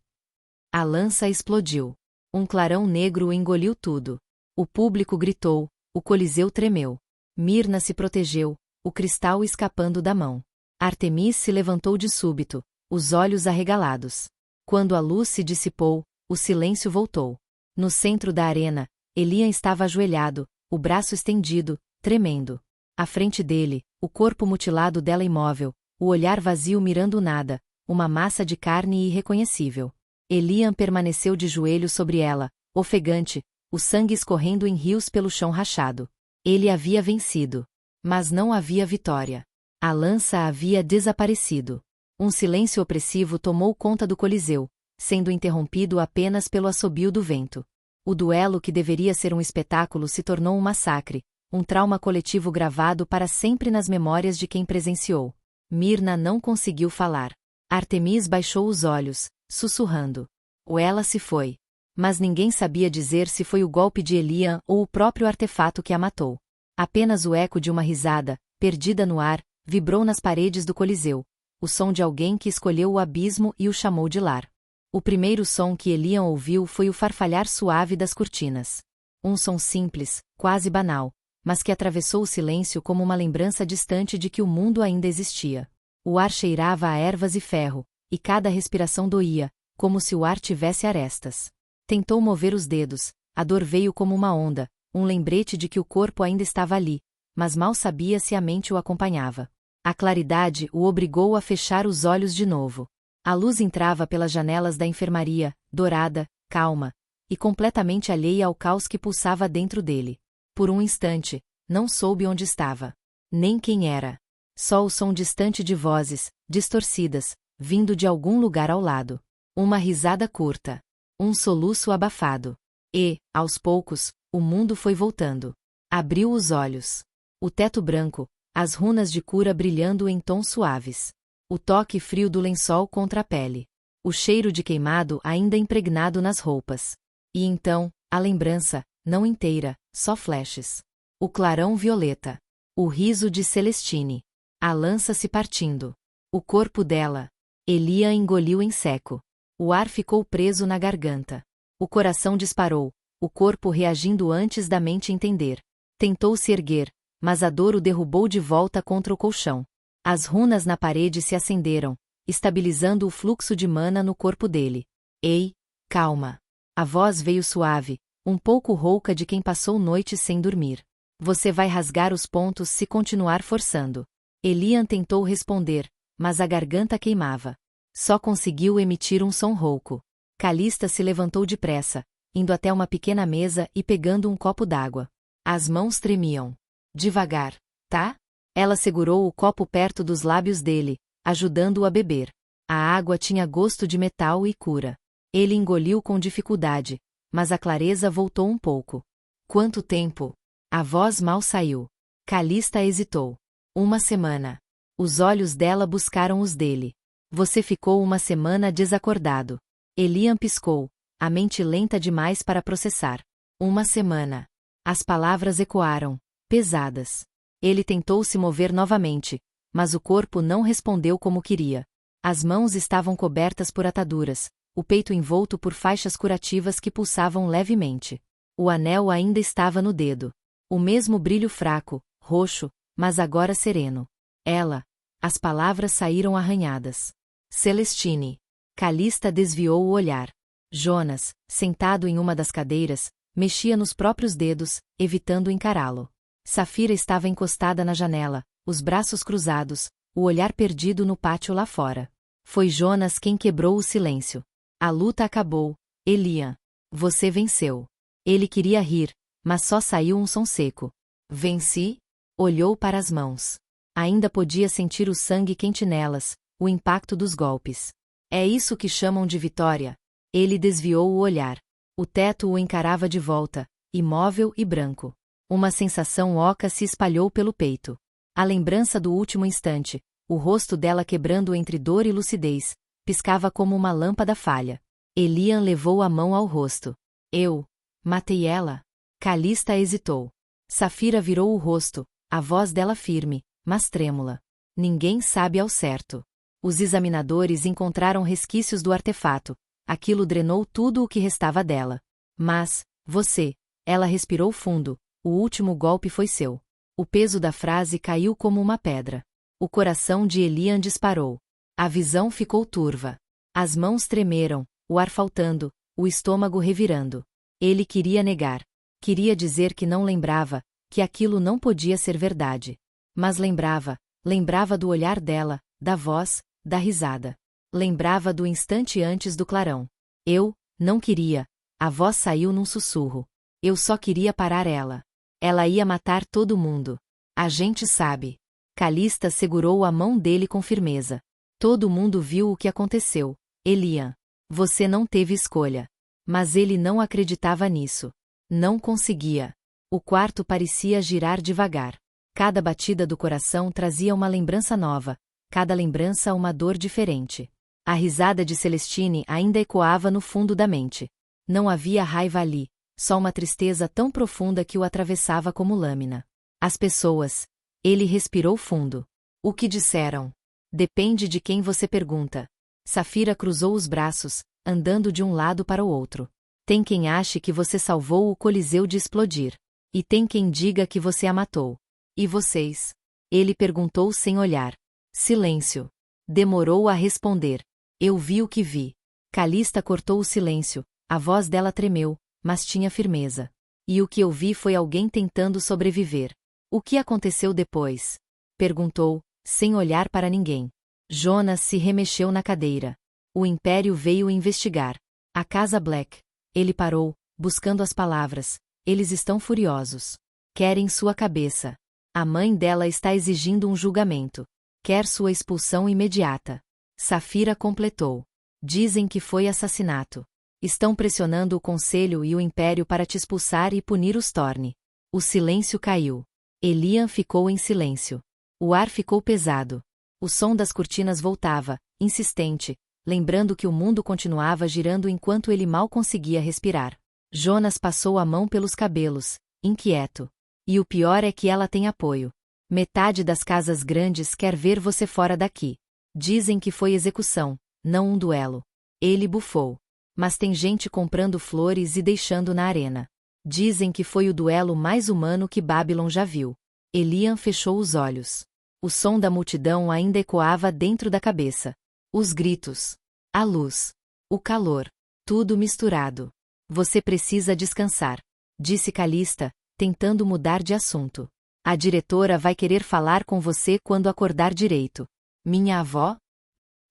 A lança explodiu. Um clarão negro engoliu tudo. O público gritou, o coliseu tremeu. Myrna se protegeu, o cristal escapando da mão. Artemis se levantou de súbito, os olhos arregalados. Quando a luz se dissipou, o silêncio voltou. No centro da arena, Elian estava ajoelhado, o braço estendido, tremendo. À frente dele, o corpo mutilado dela imóvel, o olhar vazio mirando nada, uma massa de carne irreconhecível. Elian permaneceu de joelhos sobre ela, ofegante, o sangue escorrendo em rios pelo chão rachado. Ele havia vencido. Mas não havia vitória. A lança havia desaparecido. Um silêncio opressivo tomou conta do coliseu, sendo interrompido apenas pelo assobio do vento. O duelo que deveria ser um espetáculo se tornou um massacre, um trauma coletivo gravado para sempre nas memórias de quem presenciou. Myrna não conseguiu falar. Artemis baixou os olhos, sussurrando. O ela se foi. Mas ninguém sabia dizer se foi o golpe de Elian ou o próprio artefato que a matou. Apenas o eco de uma risada, perdida no ar, vibrou nas paredes do coliseu, o som de alguém que escolheu o abismo e o chamou de lar. O primeiro som que Elian ouviu foi o farfalhar suave das cortinas. Um som simples, quase banal, mas que atravessou o silêncio como uma lembrança distante de que o mundo ainda existia. O ar cheirava a ervas e ferro, e cada respiração doía, como se o ar tivesse arestas. Tentou mover os dedos, a dor veio como uma onda, um lembrete de que o corpo ainda estava ali, mas mal sabia se a mente o acompanhava. A claridade o obrigou a fechar os olhos de novo. A luz entrava pelas janelas da enfermaria, dourada, calma, e completamente alheia ao caos que pulsava dentro dele. Por um instante, não soube onde estava. Nem quem era. Só o som distante de vozes, distorcidas, vindo de algum lugar ao lado. Uma risada curta. Um soluço abafado. E, aos poucos, o mundo foi voltando. Abriu os olhos. O teto branco, as runas de cura brilhando em tons suaves. O toque frio do lençol contra a pele. O cheiro de queimado ainda impregnado nas roupas. E então, a lembrança, não inteira, só flashes. O clarão violeta. O riso de Celestine. A lança se partindo. O corpo dela. Elian engoliu em seco. O ar ficou preso na garganta. O coração disparou, o corpo reagindo antes da mente entender. Tentou se erguer, mas a dor o derrubou de volta contra o colchão. As runas na parede se acenderam, estabilizando o fluxo de mana no corpo dele. Ei, calma. A voz veio suave, um pouco rouca de quem passou noites sem dormir. Você vai rasgar os pontos se continuar forçando. Elian tentou responder, mas a garganta queimava. Só conseguiu emitir um som rouco. Calista se levantou depressa, indo até uma pequena mesa e pegando um copo d'água. As mãos tremiam. Devagar, tá? Ela segurou o copo perto dos lábios dele, ajudando-o a beber. A água tinha gosto de metal e cura. Ele engoliu com dificuldade, mas a clareza voltou um pouco. Quanto tempo? A voz mal saiu. Calista hesitou. 1 semana. Os olhos dela buscaram os dele. Você ficou 1 semana desacordado. Elian piscou, a mente lenta demais para processar. 1 semana. As palavras ecoaram, pesadas. Ele tentou se mover novamente, mas o corpo não respondeu como queria. As mãos estavam cobertas por ataduras, o peito envolto por faixas curativas que pulsavam levemente. O anel ainda estava no dedo. O mesmo brilho fraco, roxo, mas agora sereno. Ela. As palavras saíram arranhadas. Celestine. Calista desviou o olhar. Jonas, sentado em uma das cadeiras, mexia nos próprios dedos, evitando encará-lo. Safira estava encostada na janela, os braços cruzados, o olhar perdido no pátio lá fora. Foi Jonas quem quebrou o silêncio. A luta acabou, Elian. Você venceu. Ele queria rir, mas só saiu um som seco. Venci? Olhou para as mãos. Ainda podia sentir o sangue quente nelas, o impacto dos golpes. É isso que chamam de vitória. Ele desviou o olhar. O teto o encarava de volta, imóvel e branco. Uma sensação oca se espalhou pelo peito. A lembrança do último instante, o rosto dela quebrando entre dor e lucidez, piscava como uma lâmpada falha. Elian levou a mão ao rosto. Eu matei ela? Calista hesitou. Safira virou o rosto, a voz dela firme, mas trêmula. Ninguém sabe ao certo. Os examinadores encontraram resquícios do artefato. Aquilo drenou tudo o que restava dela. Mas, você. Ela respirou fundo. O último golpe foi seu. O peso da frase caiu como uma pedra. O coração de Elian disparou. A visão ficou turva. As mãos tremeram, o ar faltando, o estômago revirando. Ele queria negar. Queria dizer que não lembrava, que aquilo não podia ser verdade. Mas lembrava do olhar dela, da voz, da risada. Lembrava do instante antes do clarão. Eu não queria. A voz saiu num sussurro. Eu só queria parar ela. Ela ia matar todo mundo. A gente sabe. Calista segurou a mão dele com firmeza. Todo mundo viu o que aconteceu. Elian. Você não teve escolha. Mas ele não acreditava nisso. Não conseguia. O quarto parecia girar devagar. Cada batida do coração trazia uma lembrança nova. Cada lembrança uma dor diferente. A risada de Celestine ainda ecoava no fundo da mente. Não havia raiva ali, só uma tristeza tão profunda que o atravessava como lâmina. As pessoas. Ele respirou fundo. O que disseram? Depende de quem você pergunta. Safira cruzou os braços, andando de um lado para o outro. Tem quem ache que você salvou o Coliseu de explodir. E tem quem diga que você a matou. E vocês? Ele perguntou sem olhar. Silêncio. Demorou a responder. Eu vi o que vi. Calista cortou o silêncio, a voz dela tremeu, mas tinha firmeza. E o que eu vi foi alguém tentando sobreviver. O que aconteceu depois? Perguntou, sem olhar para ninguém. Jonas se remexeu na cadeira. O Império veio investigar. A Casa Black. Ele parou, buscando as palavras. Eles estão furiosos. Querem sua cabeça. A mãe dela está exigindo um julgamento. Quer sua expulsão imediata. Safira completou. Dizem que foi assassinato. Estão pressionando o Conselho e o Império para te expulsar e punir os Thorne. O silêncio caiu. Elian ficou em silêncio. O ar ficou pesado. O som das cortinas voltava, insistente, lembrando que o mundo continuava girando enquanto ele mal conseguia respirar. Jonas passou a mão pelos cabelos, inquieto. E o pior é que ela tem apoio. Metade das casas grandes quer ver você fora daqui. Dizem que foi execução, não um duelo. Ele bufou. Mas tem gente comprando flores e deixando na arena. Dizem que foi o duelo mais humano que Babylon já viu. Elian fechou os olhos. O som da multidão ainda ecoava dentro da cabeça. Os gritos. A luz. O calor. Tudo misturado. Você precisa descansar, disse Calista, tentando mudar de assunto. A diretora vai querer falar com você quando acordar direito. Minha avó?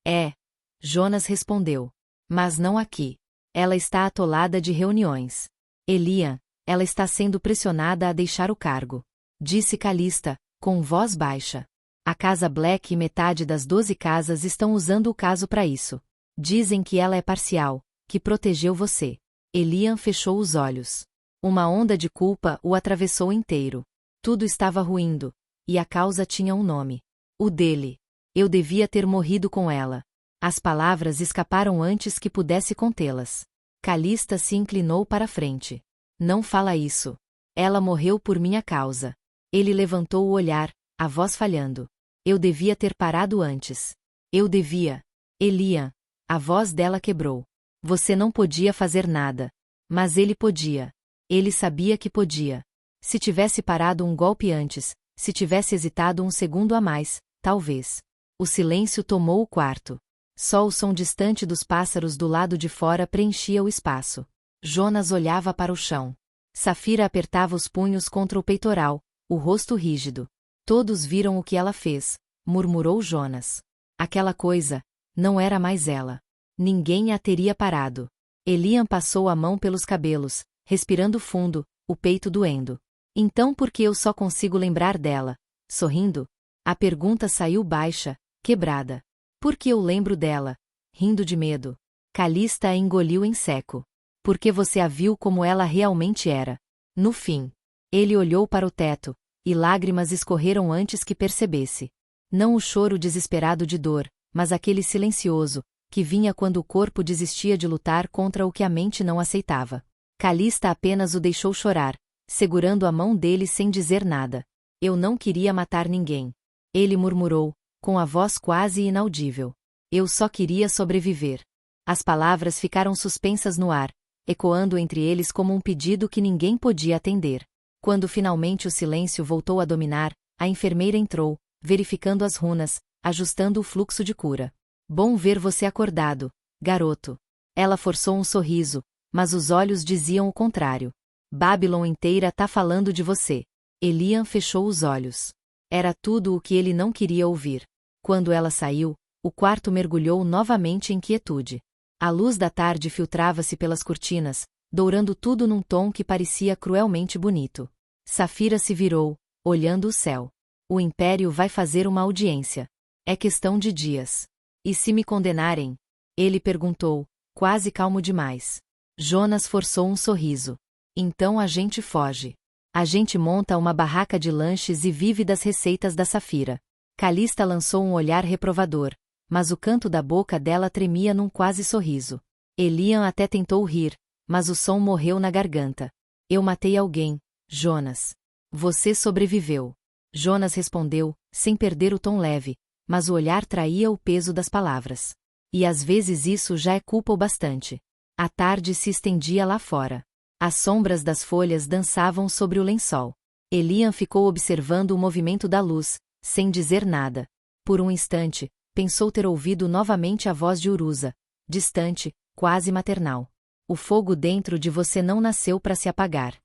É. Jonas respondeu. Mas não aqui. Ela está atolada de reuniões. Elian, ela está sendo pressionada a deixar o cargo. Disse Calista, com voz baixa. A Casa Black e metade das 12 casas estão usando o caso para isso. Dizem que ela é parcial, que protegeu você. Elian fechou os olhos. Uma onda de culpa o atravessou inteiro. Tudo estava ruindo, e a causa tinha um nome. O dele. Eu devia ter morrido com ela. As palavras escaparam antes que pudesse contê-las. Calista se inclinou para a frente. Não fala isso. Ela morreu por minha causa. Ele levantou o olhar, a voz falhando. Eu devia ter parado antes. Eu devia. Elian. A voz dela quebrou. Você não podia fazer nada. Mas ele podia. Ele sabia que podia. Se tivesse parado um golpe antes, se tivesse hesitado um segundo a mais, talvez. O silêncio tomou o quarto. Só o som distante dos pássaros do lado de fora preenchia o espaço. Jonas olhava para o chão. Safira apertava os punhos contra o peitoral, o rosto rígido. Todos viram o que ela fez, murmurou Jonas. Aquela coisa, não era mais ela. Ninguém a teria parado. Elian passou a mão pelos cabelos, respirando fundo, o peito doendo. Então por que eu só consigo lembrar dela? Sorrindo? A pergunta saiu baixa, quebrada. Por que eu lembro dela? Rindo de medo. Calista a engoliu em seco. Porque você a viu como ela realmente era. No fim. Ele olhou para o teto, e lágrimas escorreram antes que percebesse. Não o choro desesperado de dor, mas aquele silencioso, que vinha quando o corpo desistia de lutar contra o que a mente não aceitava. Calista apenas o deixou chorar, segurando a mão dele sem dizer nada. Eu não queria matar ninguém. Ele murmurou, com a voz quase inaudível. Eu só queria sobreviver. As palavras ficaram suspensas no ar, ecoando entre eles como um pedido que ninguém podia atender. Quando finalmente o silêncio voltou a dominar, a enfermeira entrou, verificando as runas, ajustando o fluxo de cura. Bom ver você acordado, garoto. Ela forçou um sorriso, mas os olhos diziam o contrário. Babylon inteira tá falando de você. Elian fechou os olhos. Era tudo o que ele não queria ouvir. Quando ela saiu, o quarto mergulhou novamente em quietude. A luz da tarde filtrava-se pelas cortinas, dourando tudo num tom que parecia cruelmente bonito. Safira se virou, olhando o céu. O Império vai fazer uma audiência. É questão de dias. E se me condenarem? Ele perguntou, quase calmo demais. Jonas forçou um sorriso. Então a gente foge. A gente monta uma barraca de lanches e vive das receitas da Safira. Calista lançou um olhar reprovador, mas o canto da boca dela tremia num quase sorriso. Elian até tentou rir, mas o som morreu na garganta. Eu matei alguém, Jonas. Você sobreviveu. Jonas respondeu, sem perder o tom leve, mas o olhar traía o peso das palavras. E às vezes isso já é culpa o bastante. A tarde se estendia lá fora. As sombras das folhas dançavam sobre o lençol. Elian ficou observando o movimento da luz, sem dizer nada. Por um instante, pensou ter ouvido novamente a voz de Urusa, distante, quase maternal. O fogo dentro de você não nasceu para se apagar.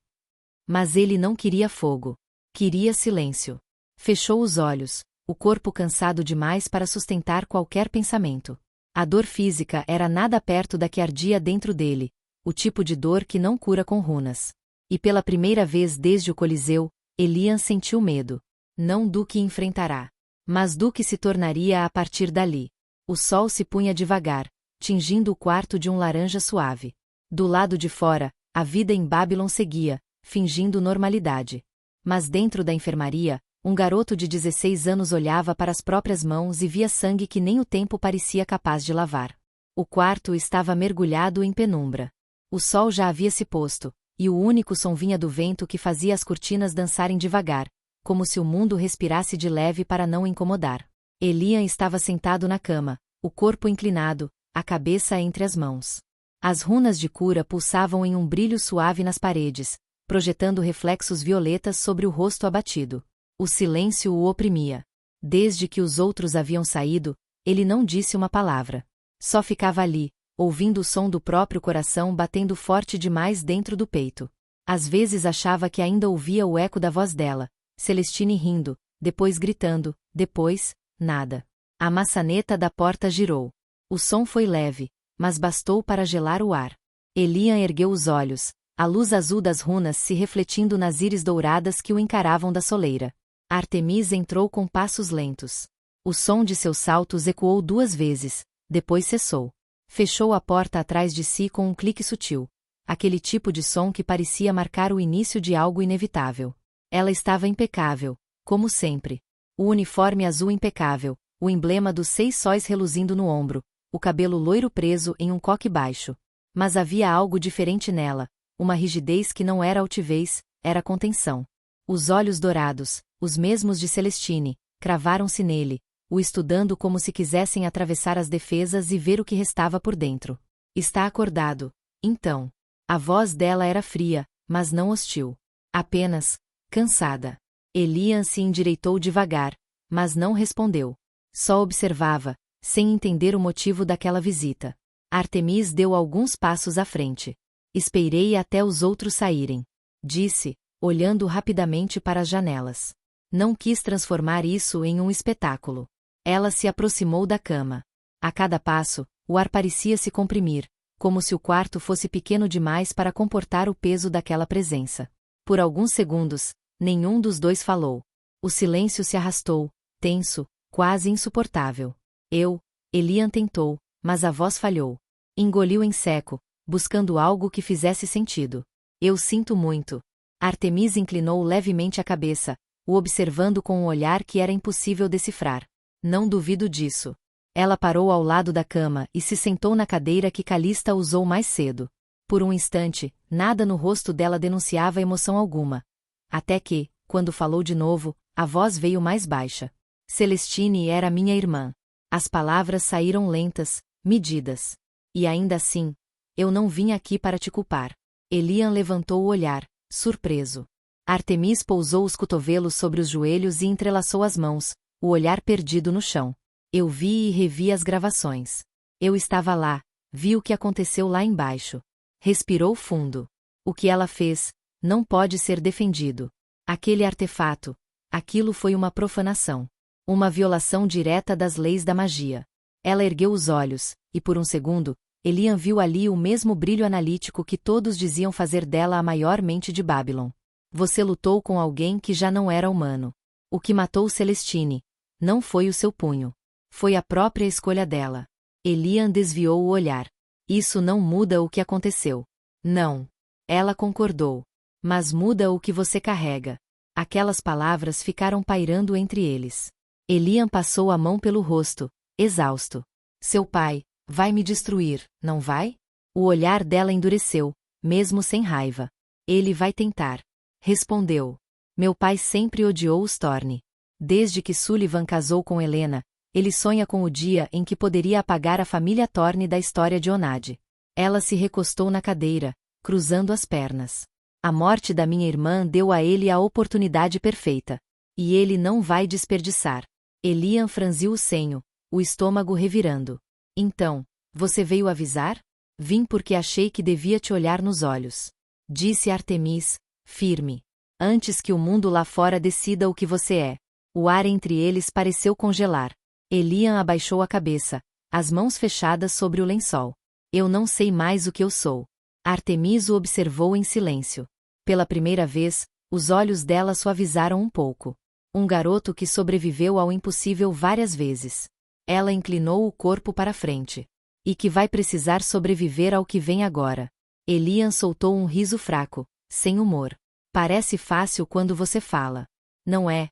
Mas ele não queria fogo. Queria silêncio. Fechou os olhos, o corpo cansado demais para sustentar qualquer pensamento. A dor física era nada perto da que ardia dentro dele, o tipo de dor que não cura com runas. E pela primeira vez desde o Coliseu, Elian sentiu medo. Não do que enfrentará, mas do que se tornaria a partir dali. O sol se punha devagar, tingindo o quarto de um laranja suave. Do lado de fora, a vida em Babylon seguia, fingindo normalidade. Mas dentro da enfermaria, um garoto de 16 anos olhava para as próprias mãos e via sangue que nem o tempo parecia capaz de lavar. O quarto estava mergulhado em penumbra. O sol já havia se posto, e o único som vinha do vento que fazia as cortinas dançarem devagar, como se o mundo respirasse de leve para não incomodar. Elian estava sentado na cama, o corpo inclinado, a cabeça entre as mãos. As runas de cura pulsavam em um brilho suave nas paredes, projetando reflexos violetas sobre o rosto abatido. O silêncio o oprimia. Desde que os outros haviam saído, ele não disse uma palavra. Só ficava ali, ouvindo o som do próprio coração batendo forte demais dentro do peito. Às vezes achava que ainda ouvia o eco da voz dela, Celestine rindo, depois gritando, depois, nada. A maçaneta da porta girou. O som foi leve, mas bastou para gelar o ar. Elian ergueu os olhos, a luz azul das runas se refletindo nas íris douradas que o encaravam da soleira. Artemis entrou com passos lentos. O som de seus saltos ecoou 2 vezes, depois cessou. Fechou a porta atrás de si com um clique sutil. Aquele tipo de som que parecia marcar o início de algo inevitável. Ela estava impecável, como sempre. O uniforme azul impecável, o emblema dos 6 sóis reluzindo no ombro, o cabelo loiro preso em um coque baixo. Mas havia algo diferente nela, uma rigidez que não era altivez, era contenção. Os olhos dourados, os mesmos de Celestine, cravaram-se nele, o estudando como se quisessem atravessar as defesas e ver o que restava por dentro. Está acordado, então. A voz dela era fria, mas não hostil. Apenas, cansada. Elian se endireitou devagar, mas não respondeu. Só observava, sem entender o motivo daquela visita. Artemis deu alguns passos à frente. Esperei até os outros saírem. Disse, olhando rapidamente para as janelas. Não quis transformar isso em um espetáculo. Ela se aproximou da cama. A cada passo, o ar parecia se comprimir, como se o quarto fosse pequeno demais para comportar o peso daquela presença. Por alguns segundos, nenhum dos dois falou. O silêncio se arrastou, tenso, quase insuportável. Elian tentou, mas a voz falhou. Engoliu em seco, buscando algo que fizesse sentido. Eu sinto muito. Artemis inclinou levemente a cabeça, o observando com um olhar que era impossível decifrar. Não duvido disso. Ela parou ao lado da cama e se sentou na cadeira que Calista usou mais cedo. Por um instante, nada no rosto dela denunciava emoção alguma. Até que, quando falou de novo, a voz veio mais baixa. Celestine era minha irmã. As palavras saíram lentas, medidas. E ainda assim, eu não vim aqui para te culpar. Elian levantou o olhar, surpreso. Artemis pousou os cotovelos sobre os joelhos e entrelaçou as mãos, o olhar perdido no chão. Eu vi e revi as gravações. Eu estava lá, vi o que aconteceu lá embaixo. Respirou fundo. O que ela fez, não pode ser defendido. Aquele artefato, aquilo foi uma profanação. Uma violação direta das leis da magia. Ela ergueu os olhos, e por um segundo, Elian viu ali o mesmo brilho analítico que todos diziam fazer dela a maior mente de Babylon. Você lutou com alguém que já não era humano. O que matou Celestine não foi o seu punho. Foi a própria escolha dela. Elian desviou o olhar. Isso não muda o que aconteceu. Não. Ela concordou. Mas muda o que você carrega. Aquelas palavras ficaram pairando entre eles. Elian passou a mão pelo rosto, exausto. Seu pai vai me destruir, não vai? O olhar dela endureceu, mesmo sem raiva. Ele vai tentar. Respondeu. Meu pai sempre odiou os Thorne. Desde que Sullivan casou com Helena, ele sonha com o dia em que poderia apagar a família Thorne da história de Onad. Ela se recostou na cadeira, cruzando as pernas. A morte da minha irmã deu a ele a oportunidade perfeita. E ele não vai desperdiçar. Elian franziu o senho, o estômago revirando. Então, você veio avisar? Vim porque achei que devia te olhar nos olhos. Disse Artemis, firme. Antes que o mundo lá fora decida o que você é. O ar entre eles pareceu congelar. Elian abaixou a cabeça, as mãos fechadas sobre o lençol. Eu não sei mais o que eu sou. Artemis o observou em silêncio. Pela primeira vez, os olhos dela suavizaram um pouco. Um garoto que sobreviveu ao impossível várias vezes. Ela inclinou o corpo para frente. E que vai precisar sobreviver ao que vem agora. Elian soltou um riso fraco, sem humor. Parece fácil quando você fala. Não é.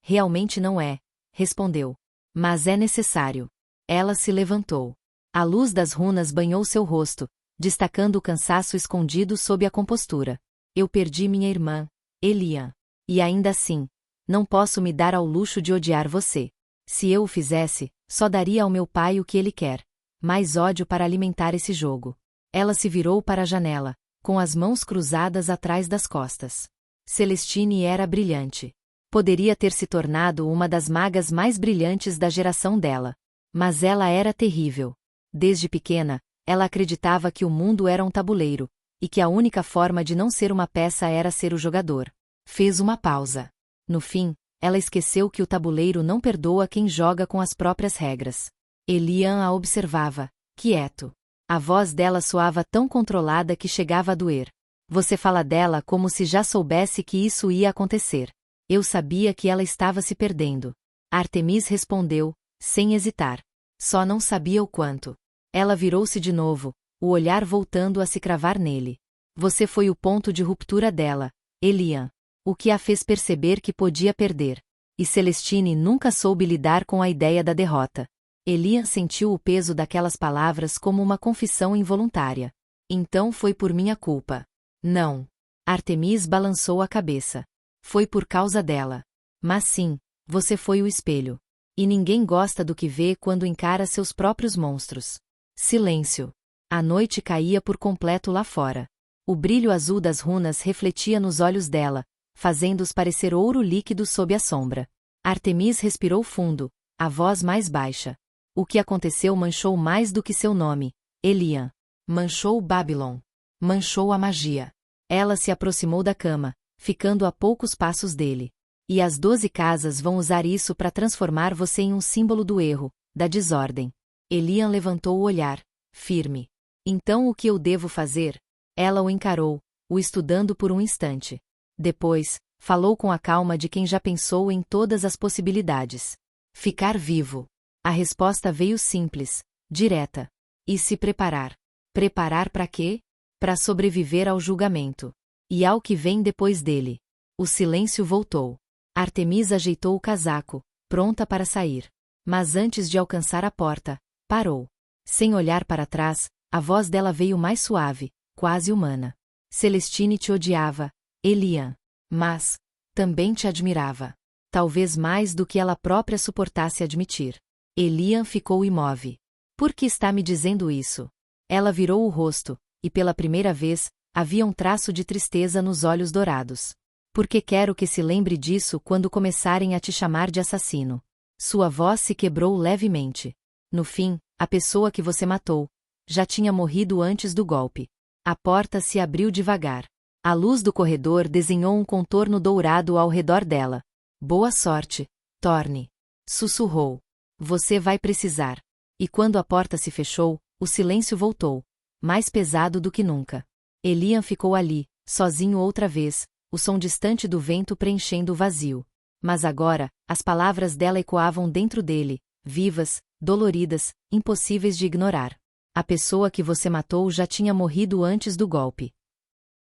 Realmente não é, respondeu. Mas é necessário. Ela se levantou. A luz das runas banhou seu rosto, destacando o cansaço escondido sob a compostura. Eu perdi minha irmã, Elian. E ainda assim, não posso me dar ao luxo de odiar você. Se eu o fizesse, só daria ao meu pai o que ele quer. Mais ódio para alimentar esse jogo. Ela se virou para a janela, com as mãos cruzadas atrás das costas. Celestine era brilhante. Poderia ter se tornado uma das magas mais brilhantes da geração dela. Mas ela era terrível. Desde pequena, ela acreditava que o mundo era um tabuleiro, e que a única forma de não ser uma peça era ser o jogador. Fez uma pausa. No fim, ela esqueceu que o tabuleiro não perdoa quem joga com as próprias regras. Elian a observava, quieto. A voz dela soava tão controlada que chegava a doer. Você fala dela como se já soubesse que isso ia acontecer. Eu sabia que ela estava se perdendo. Artemis respondeu, sem hesitar. Só não sabia o quanto. Ela virou-se de novo, o olhar voltando a se cravar nele. Você foi o ponto de ruptura dela, Elian. O que a fez perceber que podia perder. E Celestine nunca soube lidar com a ideia da derrota. Elian sentiu o peso daquelas palavras como uma confissão involuntária. Então foi por minha culpa. Não. Artemis balançou a cabeça. Foi por causa dela. Mas sim, você foi o espelho. E ninguém gosta do que vê quando encara seus próprios monstros. Silêncio. A noite caía por completo lá fora. O brilho azul das runas refletia nos olhos dela, fazendo-os parecer ouro líquido sob a sombra. Artemis respirou fundo, a voz mais baixa. O que aconteceu manchou mais do que seu nome, Elian. Manchou Babylon. Manchou a magia. Ela se aproximou da cama, ficando a poucos passos dele. E as 12 casas vão usar isso para transformar você em um símbolo do erro, da desordem. Elian levantou o olhar, firme. Então o que eu devo fazer? Ela o encarou, o estudando por um instante. Depois, falou com a calma de quem já pensou em todas as possibilidades. Ficar vivo. A resposta veio simples, direta. E se preparar. Preparar para quê? Para sobreviver ao julgamento. E ao que vem depois dele. O silêncio voltou. Artemis ajeitou o casaco, pronta para sair. Mas antes de alcançar a porta, parou. Sem olhar para trás, a voz dela veio mais suave, quase humana. Celestine te odiava, Elian. Mas também te admirava. Talvez mais do que ela própria suportasse admitir. Elian ficou imóvel. Por que está me dizendo isso? Ela virou o rosto, e pela primeira vez, havia um traço de tristeza nos olhos dourados. Porque quero que se lembre disso quando começarem a te chamar de assassino. Sua voz se quebrou levemente. No fim, a pessoa que você matou já tinha morrido antes do golpe. A porta se abriu devagar. A luz do corredor desenhou um contorno dourado ao redor dela. Boa sorte, Thorne. Sussurrou. Você vai precisar. E quando a porta se fechou, o silêncio voltou, mais pesado do que nunca. Elian ficou ali, sozinho outra vez, o som distante do vento preenchendo o vazio. Mas agora, as palavras dela ecoavam dentro dele, vivas, doloridas, impossíveis de ignorar. A pessoa que você matou já tinha morrido antes do golpe.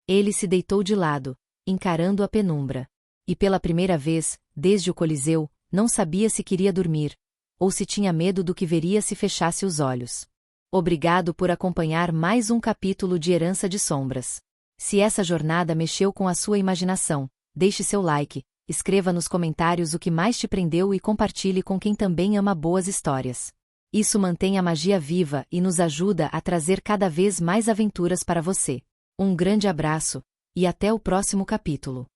Ele se deitou de lado, encarando a penumbra. E pela primeira vez, desde o Coliseu, não sabia se queria dormir, ou se tinha medo do que veria se fechasse os olhos. Obrigado por acompanhar mais um capítulo de Herança de Sombras. Se essa jornada mexeu com a sua imaginação, deixe seu like, escreva nos comentários o que mais te prendeu e compartilhe com quem também ama boas histórias. Isso mantém a magia viva e nos ajuda a trazer cada vez mais aventuras para você. Um grande abraço, e até o próximo capítulo.